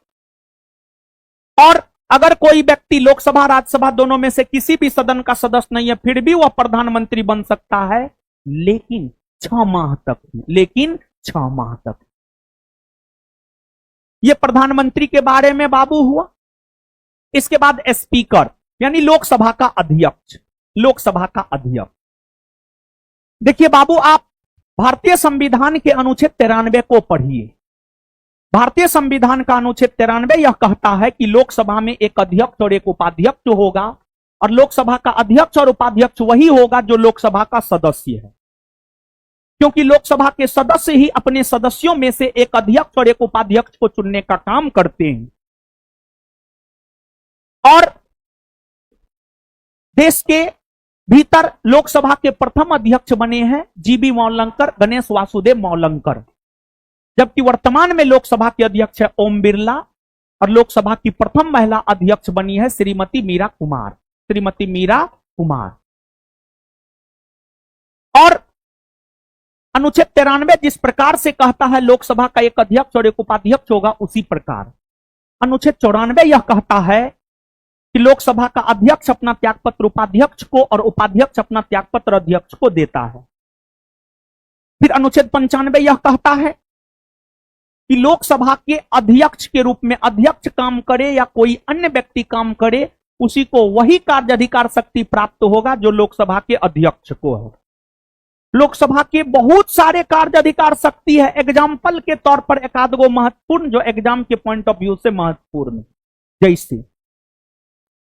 और अगर कोई व्यक्ति लोकसभा राज्यसभा दोनों में से किसी भी सदन का सदस्य नहीं है, फिर भी वह प्रधानमंत्री बन सकता है, लेकिन 6 माह तक। लेकिन 6 माह तक। यह प्रधानमंत्री के बारे में बाबू हुआ। इसके बाद स्पीकर यानी लोकसभा का अध्यक्ष। लोकसभा का अध्यक्ष, देखिए बाबू, आप भारतीय संविधान के अनुच्छेद 93 को पढ़िए। भारतीय संविधान का अनुच्छेद 93 यह कहता है कि लोकसभा में एक अध्यक्ष और एक उपाध्यक्ष होगा, और लोकसभा का अध्यक्ष और उपाध्यक्ष वही होगा जो लोकसभा का सदस्य है, क्योंकि लोकसभा के सदस्य ही अपने सदस्यों में से एक अध्यक्ष और एक उपाध्यक्ष को चुनने का काम करते हैं। और देश के भीतर लोकसभा के प्रथम अध्यक्ष बने हैं जीबी मौलंकर, गणेश वासुदेव मौलंकर, जबकि वर्तमान में लोकसभा के अध्यक्ष है ओम बिरला, और लोकसभा की प्रथम महिला अध्यक्ष बनी है श्रीमती मीरा कुमार। श्रीमती मीरा कुमार। और अनुच्छेद 93 जिस प्रकार से कहता है लोकसभा का एक अध्यक्ष और एक उपाध्यक्ष होगा, उसी प्रकार अनुच्छेद 94 यह कहता है कि लोकसभा का अध्यक्ष अपना त्यागपत्र उपाध्यक्ष को और उपाध्यक्ष अपना त्यागपत्र अध्यक्ष को देता है। फिर अनुच्छेद 95 यह कहता है कि लोकसभा के अध्यक्ष के रूप में अध्यक्ष काम करे या कोई अन्य व्यक्ति काम करे, उसी को वही कार्य अधिकार शक्ति प्राप्त होगा जो लोकसभा के अध्यक्ष को है। लोकसभा के बहुत सारे कार्य अधिकार शक्ति है। एग्जाम्पल के तौर पर एक आध गो महत्वपूर्ण, जो एग्जाम के पॉइंट ऑफ व्यू से महत्वपूर्ण, जैसे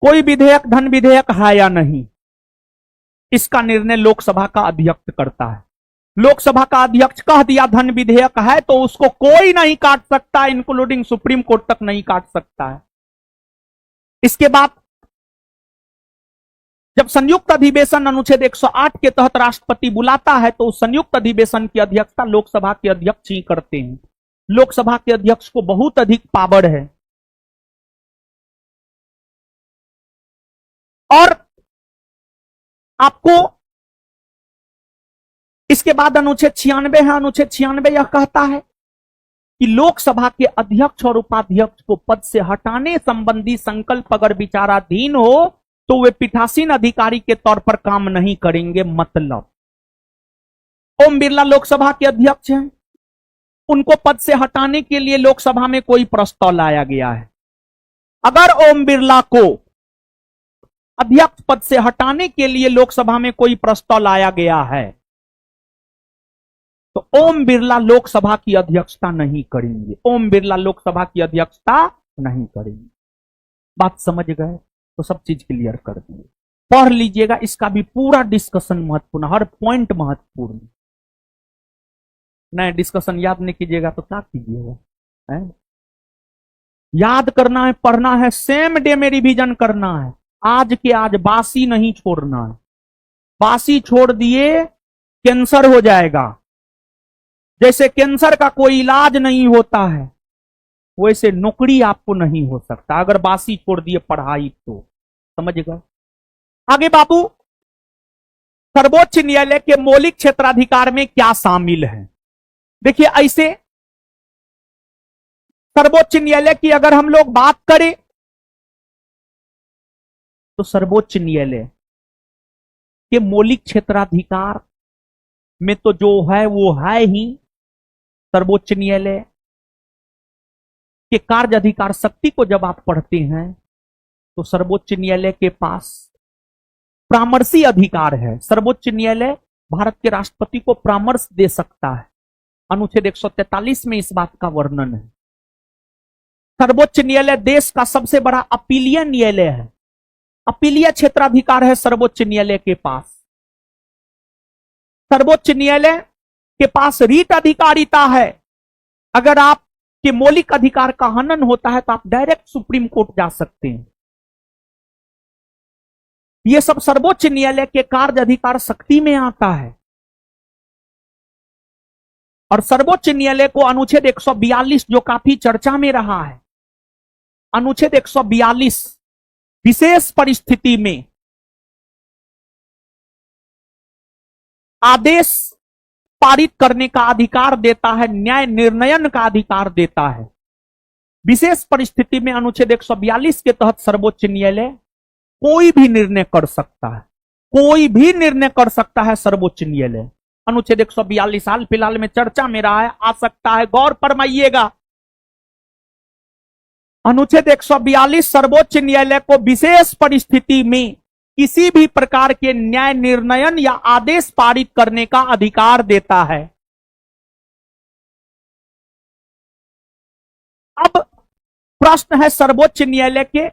कोई विधेयक धन विधेयक है या नहीं, इसका निर्णय लोकसभा का अध्यक्ष करता है। लोकसभा का अध्यक्ष कह दिया धन विधेयक है, तो उसको कोई नहीं काट सकता, इंक्लूडिंग सुप्रीम कोर्ट तक नहीं काट सकता है। इसके बाद जब संयुक्त अधिवेशन अनुच्छेद 108 के तहत राष्ट्रपति बुलाता है, तो उस संयुक्त अधिवेशन की अध्यक्षता लोकसभा के अध्यक्ष ही करते हैं। लोकसभा के अध्यक्ष को बहुत अधिक पावर है। और आपको इसके बाद अनुच्छेद 96 है। अनुच्छेद 96 यह कहता है कि लोकसभा के अध्यक्ष और उपाध्यक्ष को पद से हटाने संबंधी संकल्प अगर विचाराधीन हो, तो वे पीठासीन अधिकारी के तौर पर काम नहीं करेंगे। मतलब ओम बिरला लोकसभा के अध्यक्ष हैं, उनको पद से हटाने के लिए लोकसभा में कोई प्रस्ताव लाया गया है। अगर ओम बिरला को अध्यक्ष पद से हटाने के लिए लोकसभा में कोई प्रस्ताव लाया गया है, तो ओम बिरला लोकसभा की अध्यक्षता नहीं करेंगे। ओम बिरला लोकसभा की अध्यक्षता नहीं करेंगे। बात समझ गए? तो सब चीज क्लियर कर दिए। पढ़ लीजिएगा, इसका भी पूरा डिस्कशन महत्वपूर्ण, हर पॉइंट महत्वपूर्ण। नए डिस्कशन याद नहीं कीजिएगा तो क्या कीजिएगा? याद करना है, पढ़ना है, सेम डे में रिवीजन करना है। आज के आज बासी नहीं छोड़ना है। बासी छोड़ दिए कैंसर हो जाएगा। जैसे कैंसर का कोई इलाज नहीं होता है, वैसे नौकरी आपको नहीं हो सकता अगर बासी छोड़ दिए पढ़ाई। तो समझ गए? आगे बाबू, सर्वोच्च न्यायालय के मौलिक क्षेत्राधिकार में क्या शामिल है? देखिए, ऐसे सर्वोच्च न्यायालय की अगर हम लोग बात करें, तो सर्वोच्च न्यायालय के मौलिक क्षेत्राधिकार में तो जो है वो है ही। सर्वोच्च न्यायालय के कार्य अधिकार शक्ति को जब आप पढ़ते हैं, तो सर्वोच्च न्यायालय के पास परामर्शी अधिकार है। सर्वोच्च न्यायालय भारत के राष्ट्रपति को परामर्श दे सकता है। अनुच्छेद 143 में इस बात का वर्णन है। सर्वोच्च न्यायालय देश का सबसे बड़ा अपीलीय न्यायालय है। अपीलीय क्षेत्राधिकार है सर्वोच्च न्यायालय के पास। सर्वोच्च न्यायालय के पास रीट अधिकारिता है। अगर आपके मौलिक अधिकार का हनन होता है, तो आप डायरेक्ट सुप्रीम कोर्ट जा सकते हैं। यह सब सर्वोच्च न्यायालय के कार्य अधिकार शक्ति में आता है। और सर्वोच्च न्यायालय को अनुच्छेद 142 जो काफी चर्चा में रहा है, अनुच्छेद 142 विशेष परिस्थिति में आदेश पारित करने का अधिकार देता है, न्याय निर्णयन का अधिकार देता है। विशेष परिस्थिति में अनुच्छेद 142 के तहत सर्वोच्च न्यायालय कोई भी निर्णय कर सकता है, कोई भी निर्णय कर सकता है सर्वोच्च न्यायालय। अनुच्छेद 142 हाल फिलहाल में चर्चा में रहा है, आ सकता है, गौर फरमाइएगा। अनुच्छेद 142 सर्वोच्च न्यायालय को विशेष परिस्थिति में किसी भी प्रकार के न्याय निर्णयन या आदेश पारित करने का अधिकार देता है। अब प्रश्न है सर्वोच्च न्यायालय के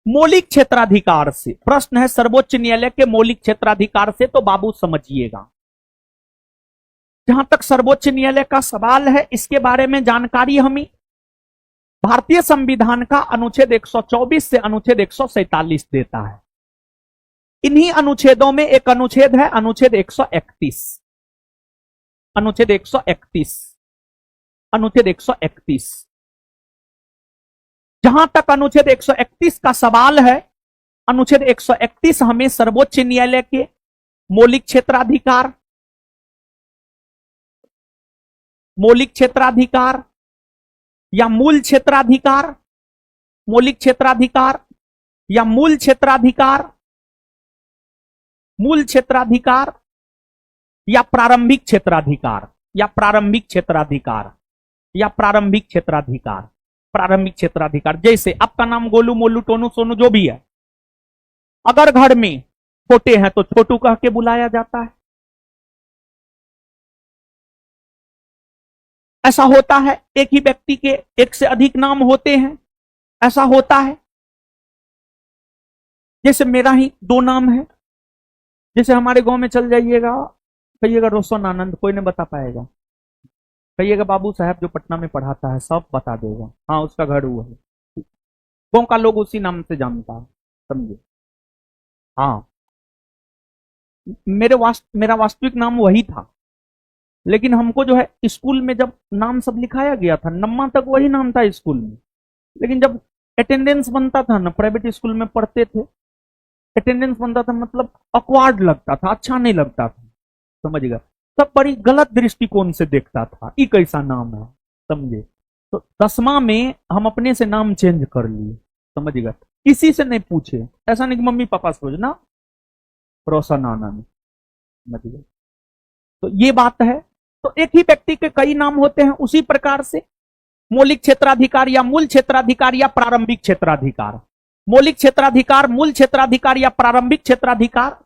मौलिक क्षेत्राधिकार से, प्रश्न है सर्वोच्च न्यायालय के मौलिक क्षेत्राधिकार से, तो बाबू समझिएगा। जहां तक सर्वोच्च न्यायालय का सवाल है, इसके बारे में जानकारी हमें भारतीय संविधान का अनुच्छेद 124 से अनुच्छेद 147 देता है। इन्हीं अनुच्छेदों में एक अनुच्छेद है अनुच्छेद 131, अनुच्छेद 131, अनुच्छेद 131। जहां तक अनुच्छेद 131 का सवाल है, अनुच्छेद 131 हमें सर्वोच्च न्यायालय के मौलिक क्षेत्राधिकार, मौलिक क्षेत्राधिकार या मूल क्षेत्राधिकार, मौलिक क्षेत्राधिकार या मूल क्षेत्राधिकार, मूल क्षेत्राधिकार या प्रारंभिक क्षेत्राधिकार, या प्रारंभिक क्षेत्राधिकार, या प्रारंभिक क्षेत्राधिकार, प्रारंभिक क्षेत्राधिकार। जैसे आपका नाम गोलू, मोलू, टोनू, सोनू जो भी है, अगर घर में छोटे हैं तो छोटू कह के बुलाया जाता है। ऐसा होता है, एक ही व्यक्ति के एक से अधिक नाम होते हैं, ऐसा होता है। जैसे मेरा ही 2 नाम है, जैसे हमारे गांव में चल जाइएगा, कहिएगा रोशन आनंद, कोई नहीं बता पाएगा। कहिएगा बाबू साहब जो पटना में पढ़ाता है, सब बता देगा, हाँ उसका घर हुआ है। गांव का लोग उसी नाम से जानता है, समझे। हाँ, मेरा वास्तविक नाम वही था, लेकिन हमको जो है स्कूल में जब नाम सब लिखाया गया था, नम्मा तक वही नाम था स्कूल में, लेकिन जब अटेंडेंस बनता था ना, प्राइवेट स्कूल में पढ़ते थे, अटेंडेंस बनता था, मतलब ऑकवर्ड लगता था, अच्छा नहीं लगता था, समझिएगा। सब बड़ी गलत दृष्टिकोण से देखता था, ये कैसा नाम है, समझे। तो 10वां में हम अपने से नाम चेंज कर लिए, समझिएगा, किसी से नहीं पूछे, ऐसा नहीं कि मम्मी पापा सोचना रोशन आनंद, समझिएगा। तो ये बात है। तो एक ही व्यक्ति के कई नाम होते हैं, उसी प्रकार से मौलिक क्षेत्राधिकार या मूल क्षेत्राधिकार या प्रारंभिक क्षेत्राधिकार, मौलिक क्षेत्राधिकार, मूल क्षेत्राधिकार या प्रारंभिक क्षेत्राधिकार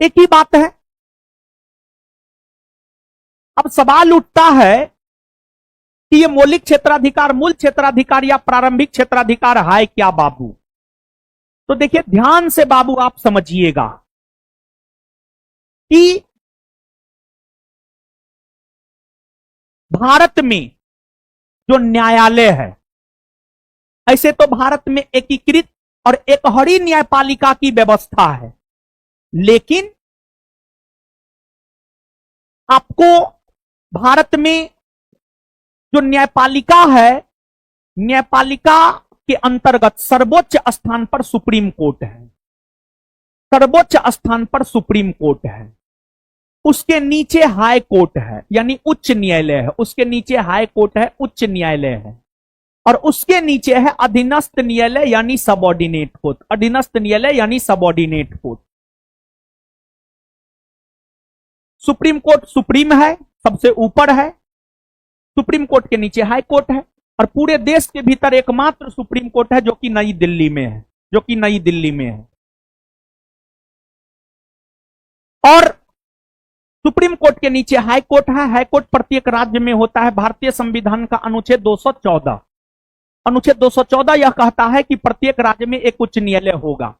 एक ही बात है। अब सवाल उठता है कि ये मौलिक क्षेत्राधिकार, मूल क्षेत्राधिकार या प्रारंभिक क्षेत्राधिकार है क्या बाबू? तो देखिए ध्यान से बाबू आप समझिएगा कि भारत में जो न्यायालय है, ऐसे तो भारत में एकीकृत और एकहरी न्यायपालिका की व्यवस्था है, लेकिन आपको भारत में जो न्यायपालिका है, न्यायपालिका के अंतर्गत सर्वोच्च स्थान पर सुप्रीम कोर्ट है, सर्वोच्च स्थान पर सुप्रीम कोर्ट है, उसके नीचे हाई कोर्ट है, यानी उच्च न्यायालय है, उसके नीचे हाई कोर्ट है, उच्च न्यायालय है, और उसके नीचे है अधीनस्थ न्यायालय यानी सबऑर्डिनेट कोर्ट, अधीनस्थ न्यायालय यानी subordinate court. Supreme court supreme है, सबसे ऊपर है, सुप्रीम कोर्ट के नीचे हाई कोर्ट है, और पूरे देश के भीतर एकमात्र सुप्रीम कोर्ट है जो कि नई दिल्ली में है, जो कि नई दिल्ली में है। और सुप्रीम कोर्ट के नीचे हाई कोर्ट है, हाई कोर्ट प्रत्येक राज्य में होता है। भारतीय संविधान का अनुच्छेद 214, अनुच्छेद 214 यह कहता है कि प्रत्येक राज्य में एक उच्च न्यायालय होगा,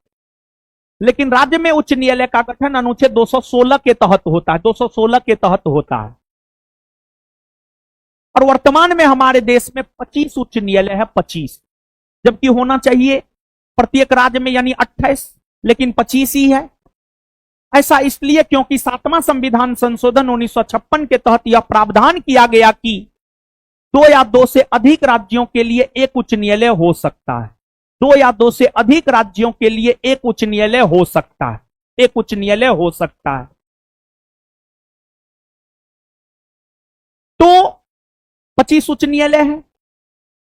लेकिन राज्य में उच्च न्यायालय का गठन अनुच्छेद 216 के तहत होता है, 216 के तहत होता है। और वर्तमान में हमारे देश में 25 उच्च न्यायालय है, 25, जबकि होना चाहिए प्रत्येक राज्य में यानी 28, लेकिन 25 ही है। ऐसा इसलिए क्योंकि 7वां संविधान संशोधन 1956 के तहत यह प्रावधान किया गया कि 2 या 2 से अधिक राज्यों के लिए एक उच्च न्यायालय हो सकता है। 2 या 2 से अधिक राज्यों के लिए एक उच्च न्यायालय हो सकता है, एक उच्च न्यायालय हो सकता है। तो 25 उच्च न्यायालय है।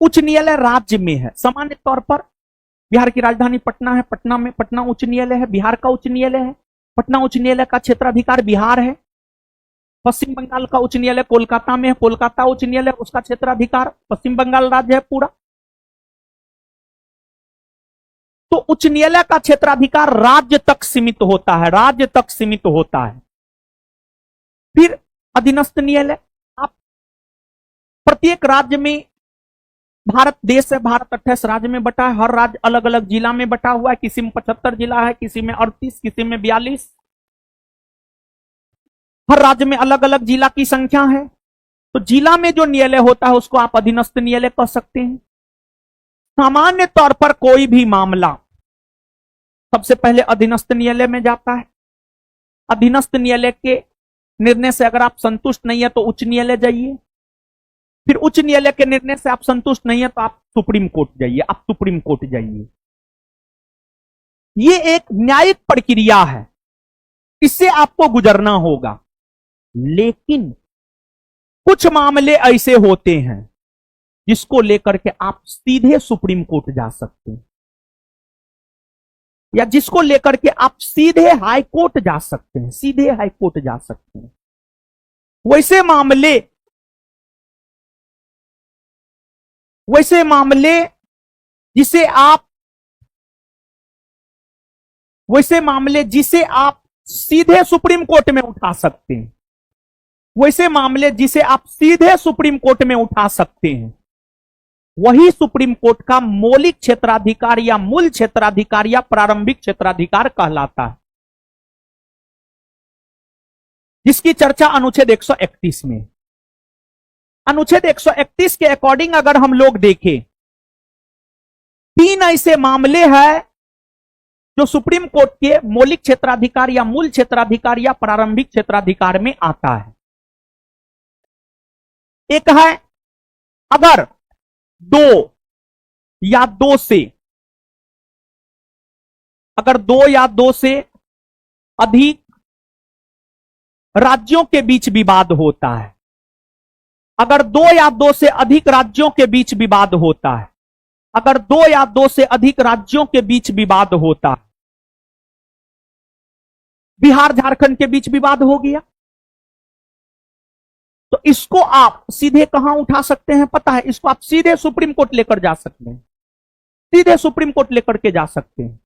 उच्च न्यायालय राज्य में है। सामान्य तौर पर बिहार की राजधानी पटना है, पटना में पटना उच्च न्यायालय है, बिहार का उच्च न्यायालय है। पटना उच्च न्यायालय का क्षेत्राधिकार बिहार है। पश्चिम बंगाल का उच्च न्यायालय कोलकाता में है, कोलकाता उच्च न्यायालय उसका क्षेत्राधिकार पश्चिम बंगाल राज्य है पूरा। तो उच्च न्यायालय का क्षेत्राधिकार राज्य तक सीमित होता है, राज्य तक सीमित होता है। फिर अधीनस्थ न्यायालय, आप प्रत्येक राज्य में, भारत देश है, भारत 28 राज्य में बटा है, हर राज्य अलग अलग जिला में बटा हुआ है, किसी में 75 जिला है, किसी में 38, किसी में 42। हर राज्य में अलग अलग जिला की संख्या है। तो जिला में जो न्यायालय होता है उसको आप अधीनस्थ न्यायालय कह सकते हैं। सामान्य तौर पर कोई भी मामला सबसे पहले अधीनस्थ न्यायालय में जाता है। अधीनस्थ न्यायालय के निर्णय से अगर आप संतुष्ट नहीं है तो उच्च न्यायालय जाइए। फिर उच्च न्यायालय के निर्णय से आप संतुष्ट नहीं है तो आप सुप्रीम कोर्ट जाइए, आप सुप्रीम कोर्ट जाइए। ये एक न्यायिक प्रक्रिया है, इससे आपको गुजरना होगा। लेकिन कुछ मामले ऐसे होते हैं जिसको लेकर के आप सीधे सुप्रीम कोर्ट जा सकते हैं, या जिसको लेकर के आप सीधे हाई कोर्ट जा सकते हैं, सीधे हाई कोर्ट जा सकते हैं। वैसे मामले जिसे आप सीधे सुप्रीम कोर्ट में उठा सकते हैं, वैसे मामले जिसे आप सीधे सुप्रीम कोर्ट में उठा सकते हैं, वही सुप्रीम कोर्ट का मौलिक क्षेत्राधिकार या मूल क्षेत्राधिकार या प्रारंभिक क्षेत्राधिकार कहलाता है, जिसकी चर्चा अनुच्छेद 131 में। अनुच्छेद 131 के अकॉर्डिंग अगर हम लोग देखें, 3 ऐसे मामले हैं जो सुप्रीम कोर्ट के मौलिक क्षेत्राधिकार या मूल क्षेत्राधिकार या प्रारंभिक क्षेत्राधिकार में आता है। एक है, अगर 2 या 2 से अधिक राज्यों के बीच विवाद होता है, अगर 2 या 2 से अधिक राज्यों के बीच विवाद होता है, अगर 2 या 2 से अधिक राज्यों के बीच विवाद होता है, बिहार झारखंड के बीच विवाद हो गया, तो इसको आप सीधे कहां उठा सकते हैं पता है? इसको आप सीधे सुप्रीम कोर्ट लेकर जा सकते हैं, सीधे सुप्रीम कोर्ट लेकर के जा सकते हैं।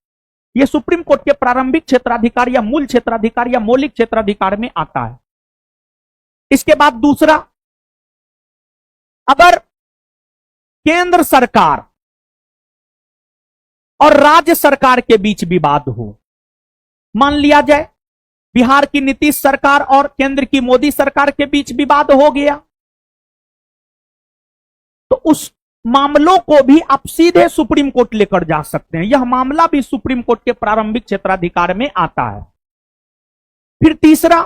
यह सुप्रीम कोर्ट के प्रारंभिक क्षेत्राधिकार या मूल क्षेत्राधिकार या मौलिक क्षेत्राधिकार में आता है। इसके बाद दूसरा, अगर केंद्र सरकार और राज्य सरकार के बीच विवाद हो, मान लिया जाए बिहार की नीतीश सरकार और केंद्र की मोदी सरकार के बीच विवाद हो गया, तो उस मामलों को भी आप सीधे सुप्रीम कोर्ट लेकर जा सकते हैं। यह मामला भी सुप्रीम कोर्ट के प्रारंभिक क्षेत्राधिकार में आता है। फिर तीसरा,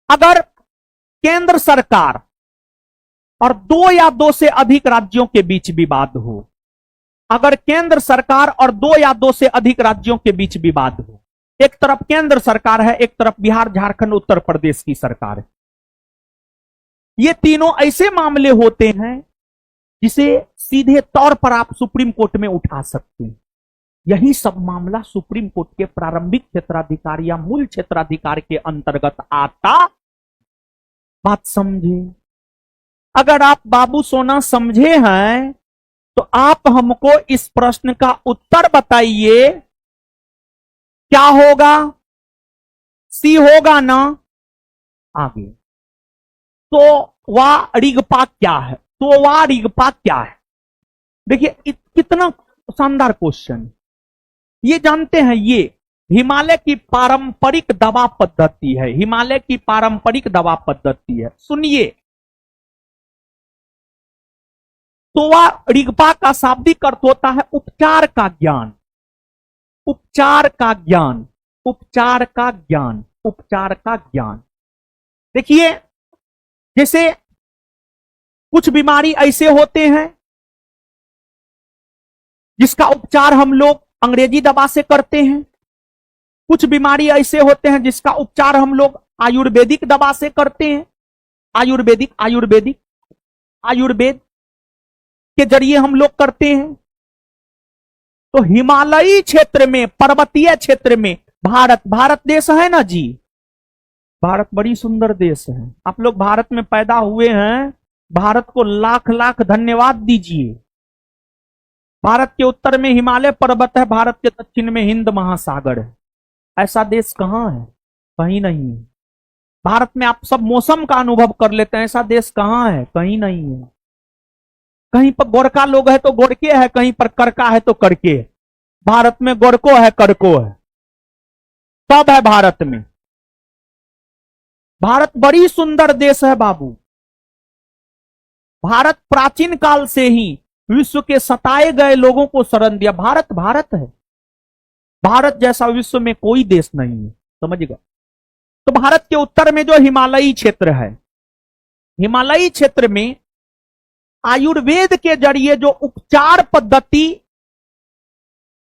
अगर केंद्र सरकार और 2 या 2 से अधिक राज्यों के बीच विवाद हो, अगर केंद्र सरकार और 2 या 2 से अधिक राज्यों के बीच विवाद हो, एक तरफ केंद्र सरकार है, एक तरफ बिहार झारखंड उत्तर प्रदेश की सरकार है, ये तीनों ऐसे मामले होते हैं जिसे सीधे तौर पर आप सुप्रीम कोर्ट में उठा सकते हैं। यही सब मामला सुप्रीम कोर्ट के प्रारंभिक क्षेत्राधिकार या मूल क्षेत्राधिकार के अंतर्गत आता। बात समझे? अगर आप बाबू सोना समझे हैं तो आप हमको इस प्रश्न का उत्तर बताइए, क्या होगा? सी होगा ना? आगे तो वारिगपा क्या है? तो वारिगपा क्या है? देखिए कितना शानदार क्वेश्चन। ये जानते हैं, ये हिमालय की पारंपरिक दवा पद्धति है, हिमालय की पारंपरिक दवा पद्धति है। सुनिए, तो वारिगपा का शाब्दिक अर्थ होता है उपचार का ज्ञान, उपचार का ज्ञान। उपचार का ज्ञान, उपचार का ज्ञान। देखिए, जैसे कुछ बीमारी ऐसे होते हैं जिसका उपचार हम लोग अंग्रेजी दवा से करते हैं, कुछ बीमारी ऐसे होते हैं जिसका उपचार हम लोग आयुर्वेदिक दवा से करते हैं। आयुर्वेदिक आयुर्वेदिक आयुर्वेद के जरिए हम लोग करते हैं। तो हिमालयी क्षेत्र में, पर्वतीय क्षेत्र में भारत देश है ना जी, भारत बड़ी सुंदर देश है। आप लोग भारत में पैदा हुए हैं, भारत को लाख लाख धन्यवाद दीजिए। भारत के उत्तर में हिमालय पर्वत है, भारत के दक्षिण में हिंद महासागर है। ऐसा देश कहां है? कहीं नहीं है। भारत में आप सब मौसम का अनुभव कर लेते हैं, ऐसा देश कहां है? कहीं नहीं है। कहीं पर गोरखा लोग है तो गोरके है, कहीं पर करका है तो करके। भारत में गोरको है, करको है, सब है भारत में। भारत बड़ी सुंदर देश है बाबू। भारत प्राचीन काल से ही विश्व के सताए गए लोगों को शरण दिया। भारत भारत है। भारत जैसा विश्व में कोई देश नहीं है, समझिएगा। तो भारत के उत्तर में जो हिमालयी क्षेत्र है, हिमालयी क्षेत्र में आयुर्वेद के जरिए जो उपचार पद्धति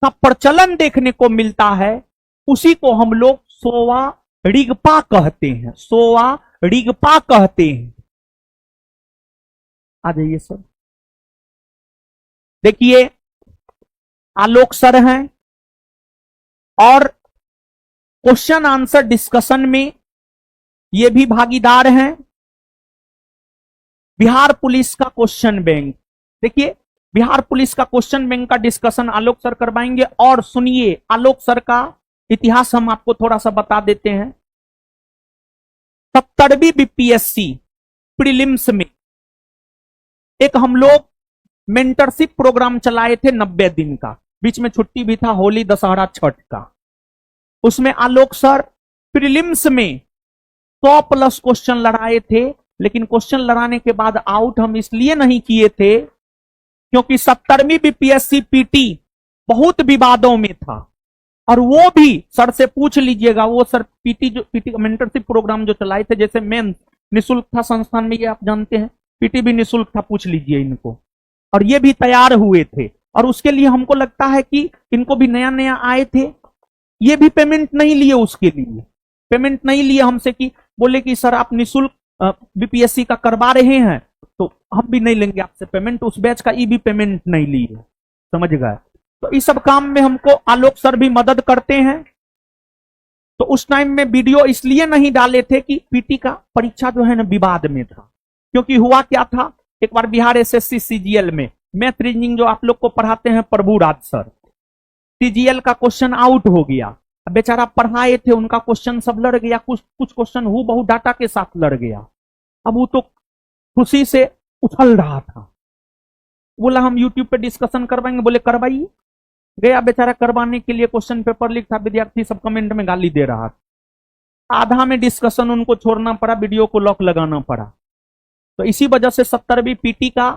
का प्रचलन देखने को मिलता है, उसी को हम लोग सोवा रिगपा कहते हैं। सोवा रिगपा कहते हैं। आ जाइए सर। देखिए, आलोक सर हैं और क्वेश्चन आंसर डिस्कशन में ये भी भागीदार हैं। बिहार पुलिस का क्वेश्चन बैंक, देखिए बिहार पुलिस का क्वेश्चन बैंक का डिस्कशन आलोक सर करवाएंगे। और सुनिए, आलोक सर का इतिहास हम आपको थोड़ा सा बता देते हैं। 70वीं बीपीएससी प्रीलिम्स में एक हम लोग मेंटरशिप प्रोग्राम चलाए थे 90 दिन का, बीच में छुट्टी भी था, होली दशहरा छठ का। उसमें आलोक सर प्रीलिम्स में 100+ क्वेश्चन लड़ाए थे, लेकिन क्वेश्चन लड़ाने के बाद आउट हम इसलिए नहीं किए थे क्योंकि 70वीं बीपीएससी पीटी बहुत विवादों में था। और वो भी सर से पूछ लीजिएगा, वो सर पीटी मेंटरशिप प्रोग्राम जो चलाए थे, जैसे मेंस निःशुल्क था संस्थान में, ये आप जानते हैं, पीटी भी निःशुल्क था, पूछ लीजिए इनको। और ये भी तैयार हुए थे, और उसके लिए हमको लगता है कि इनको भी नया नया आए थे, ये भी पेमेंट नहीं लिए, उसके लिए पेमेंट नहीं लिए हमसे, कि बोले कि सर आप निःशुल्क बीपीएससी का करवा रहे हैं तो हम भी नहीं लेंगे आपसे पेमेंट। उस बैच का ई भी पेमेंट नहीं लिए, समझ गए। तो इस सब काम में हमको आलोक सर भी मदद करते हैं। तो उस टाइम में वीडियो इसलिए नहीं डाले थे कि पीटी का परीक्षा जो है ना विवाद में था। क्योंकि हुआ क्या था, एक बार बिहार एसएससी सीजीएल में मैथ रीजनिंग जो आप लोग को पढ़ाते हैं प्रभु राज सर, सीजीएल का क्वेश्चन आउट हो गया। बेचारा पढ़ाए थे, उनका क्वेश्चन सब लड़ गया, कुछ क्वेश्चन हु बहु डाटा के साथ लड़ गया। अब वो तो खुशी से उछल रहा था, बोला हम यूट्यूब पे डिस्कशन करवाएंगे, बोले करवाइए। गया बेचारा करवाने के लिए, क्वेश्चन पेपर लीक था, विद्यार्थी सब कमेंट में गाली दे रहा था। आधा में डिस्कशन उनको छोड़ना पड़ा, वीडियो को लॉक लगाना पड़ा। तो इसी वजह से 70वीं पीटी का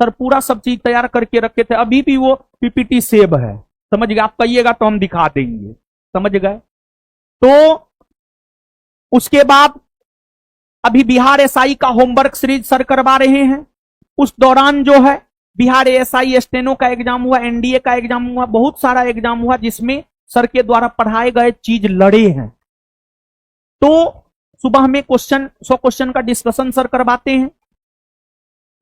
सर पूरा सब चीज तैयार करके रखे थे, अभी भी वो पीपीटी सेव है, समझ गए। आप कहिएगा तो हम दिखा देंगे, समझ गए। तो उसके बाद अभी बिहार एसआई का होमवर्क सीरीज सर करवा रहे हैं। उस दौरान जो है बिहार एसआई स्टेनो का एग्जाम हुआ, एनडीए का एग्जाम हुआ, बहुत सारा एग्जाम हुआ जिसमें सर के द्वारा पढ़ाए गए चीज लड़े हैं। तो सुबह में 100 क्वेश्चन का डिस्कशन सर करवाते हैं।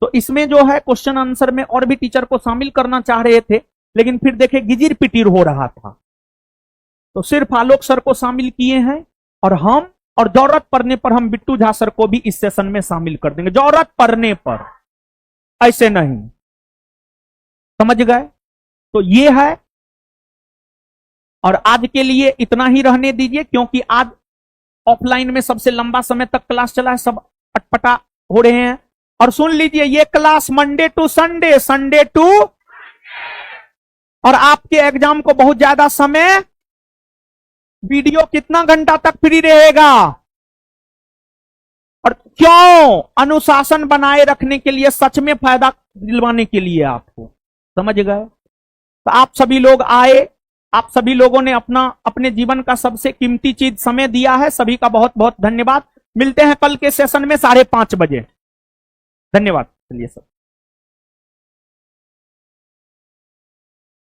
तो इसमें जो है क्वेश्चन आंसर में और भी टीचर को शामिल करना चाह रहे थे, लेकिन फिर देखे गिजिर पिटीर हो रहा था, तो सिर्फ आलोक सर को शामिल किए हैं। और जरूरत पड़ने पर हम बिट्टू झा सर को भी इस सेशन में शामिल कर देंगे, जरूरत पड़ने पर, ऐसे नहीं, समझ गए। तो ये है। और आज के लिए इतना ही रहने दीजिए, क्योंकि आज ऑफलाइन में सबसे लंबा समय तक क्लास चला है, सब अटपटा हो रहे हैं। और सुन लीजिए, ये class Monday to Sunday, Sunday to, और आपके एग्जाम को बहुत ज्यादा समय, वीडियो कितना घंटा तक फ्री रहेगा, और क्यों? अनुशासन बनाए रखने के लिए, सच में फायदा दिलवाने के लिए आपको, समझ गए। तो आप सभी लोग आए, आप सभी लोगों ने अपने जीवन का सबसे कीमती चीज समय दिया है। सभी का बहुत बहुत धन्यवाद। मिलते हैं कल के सेशन में 5:30 बजे। धन्यवाद। चलिए सर।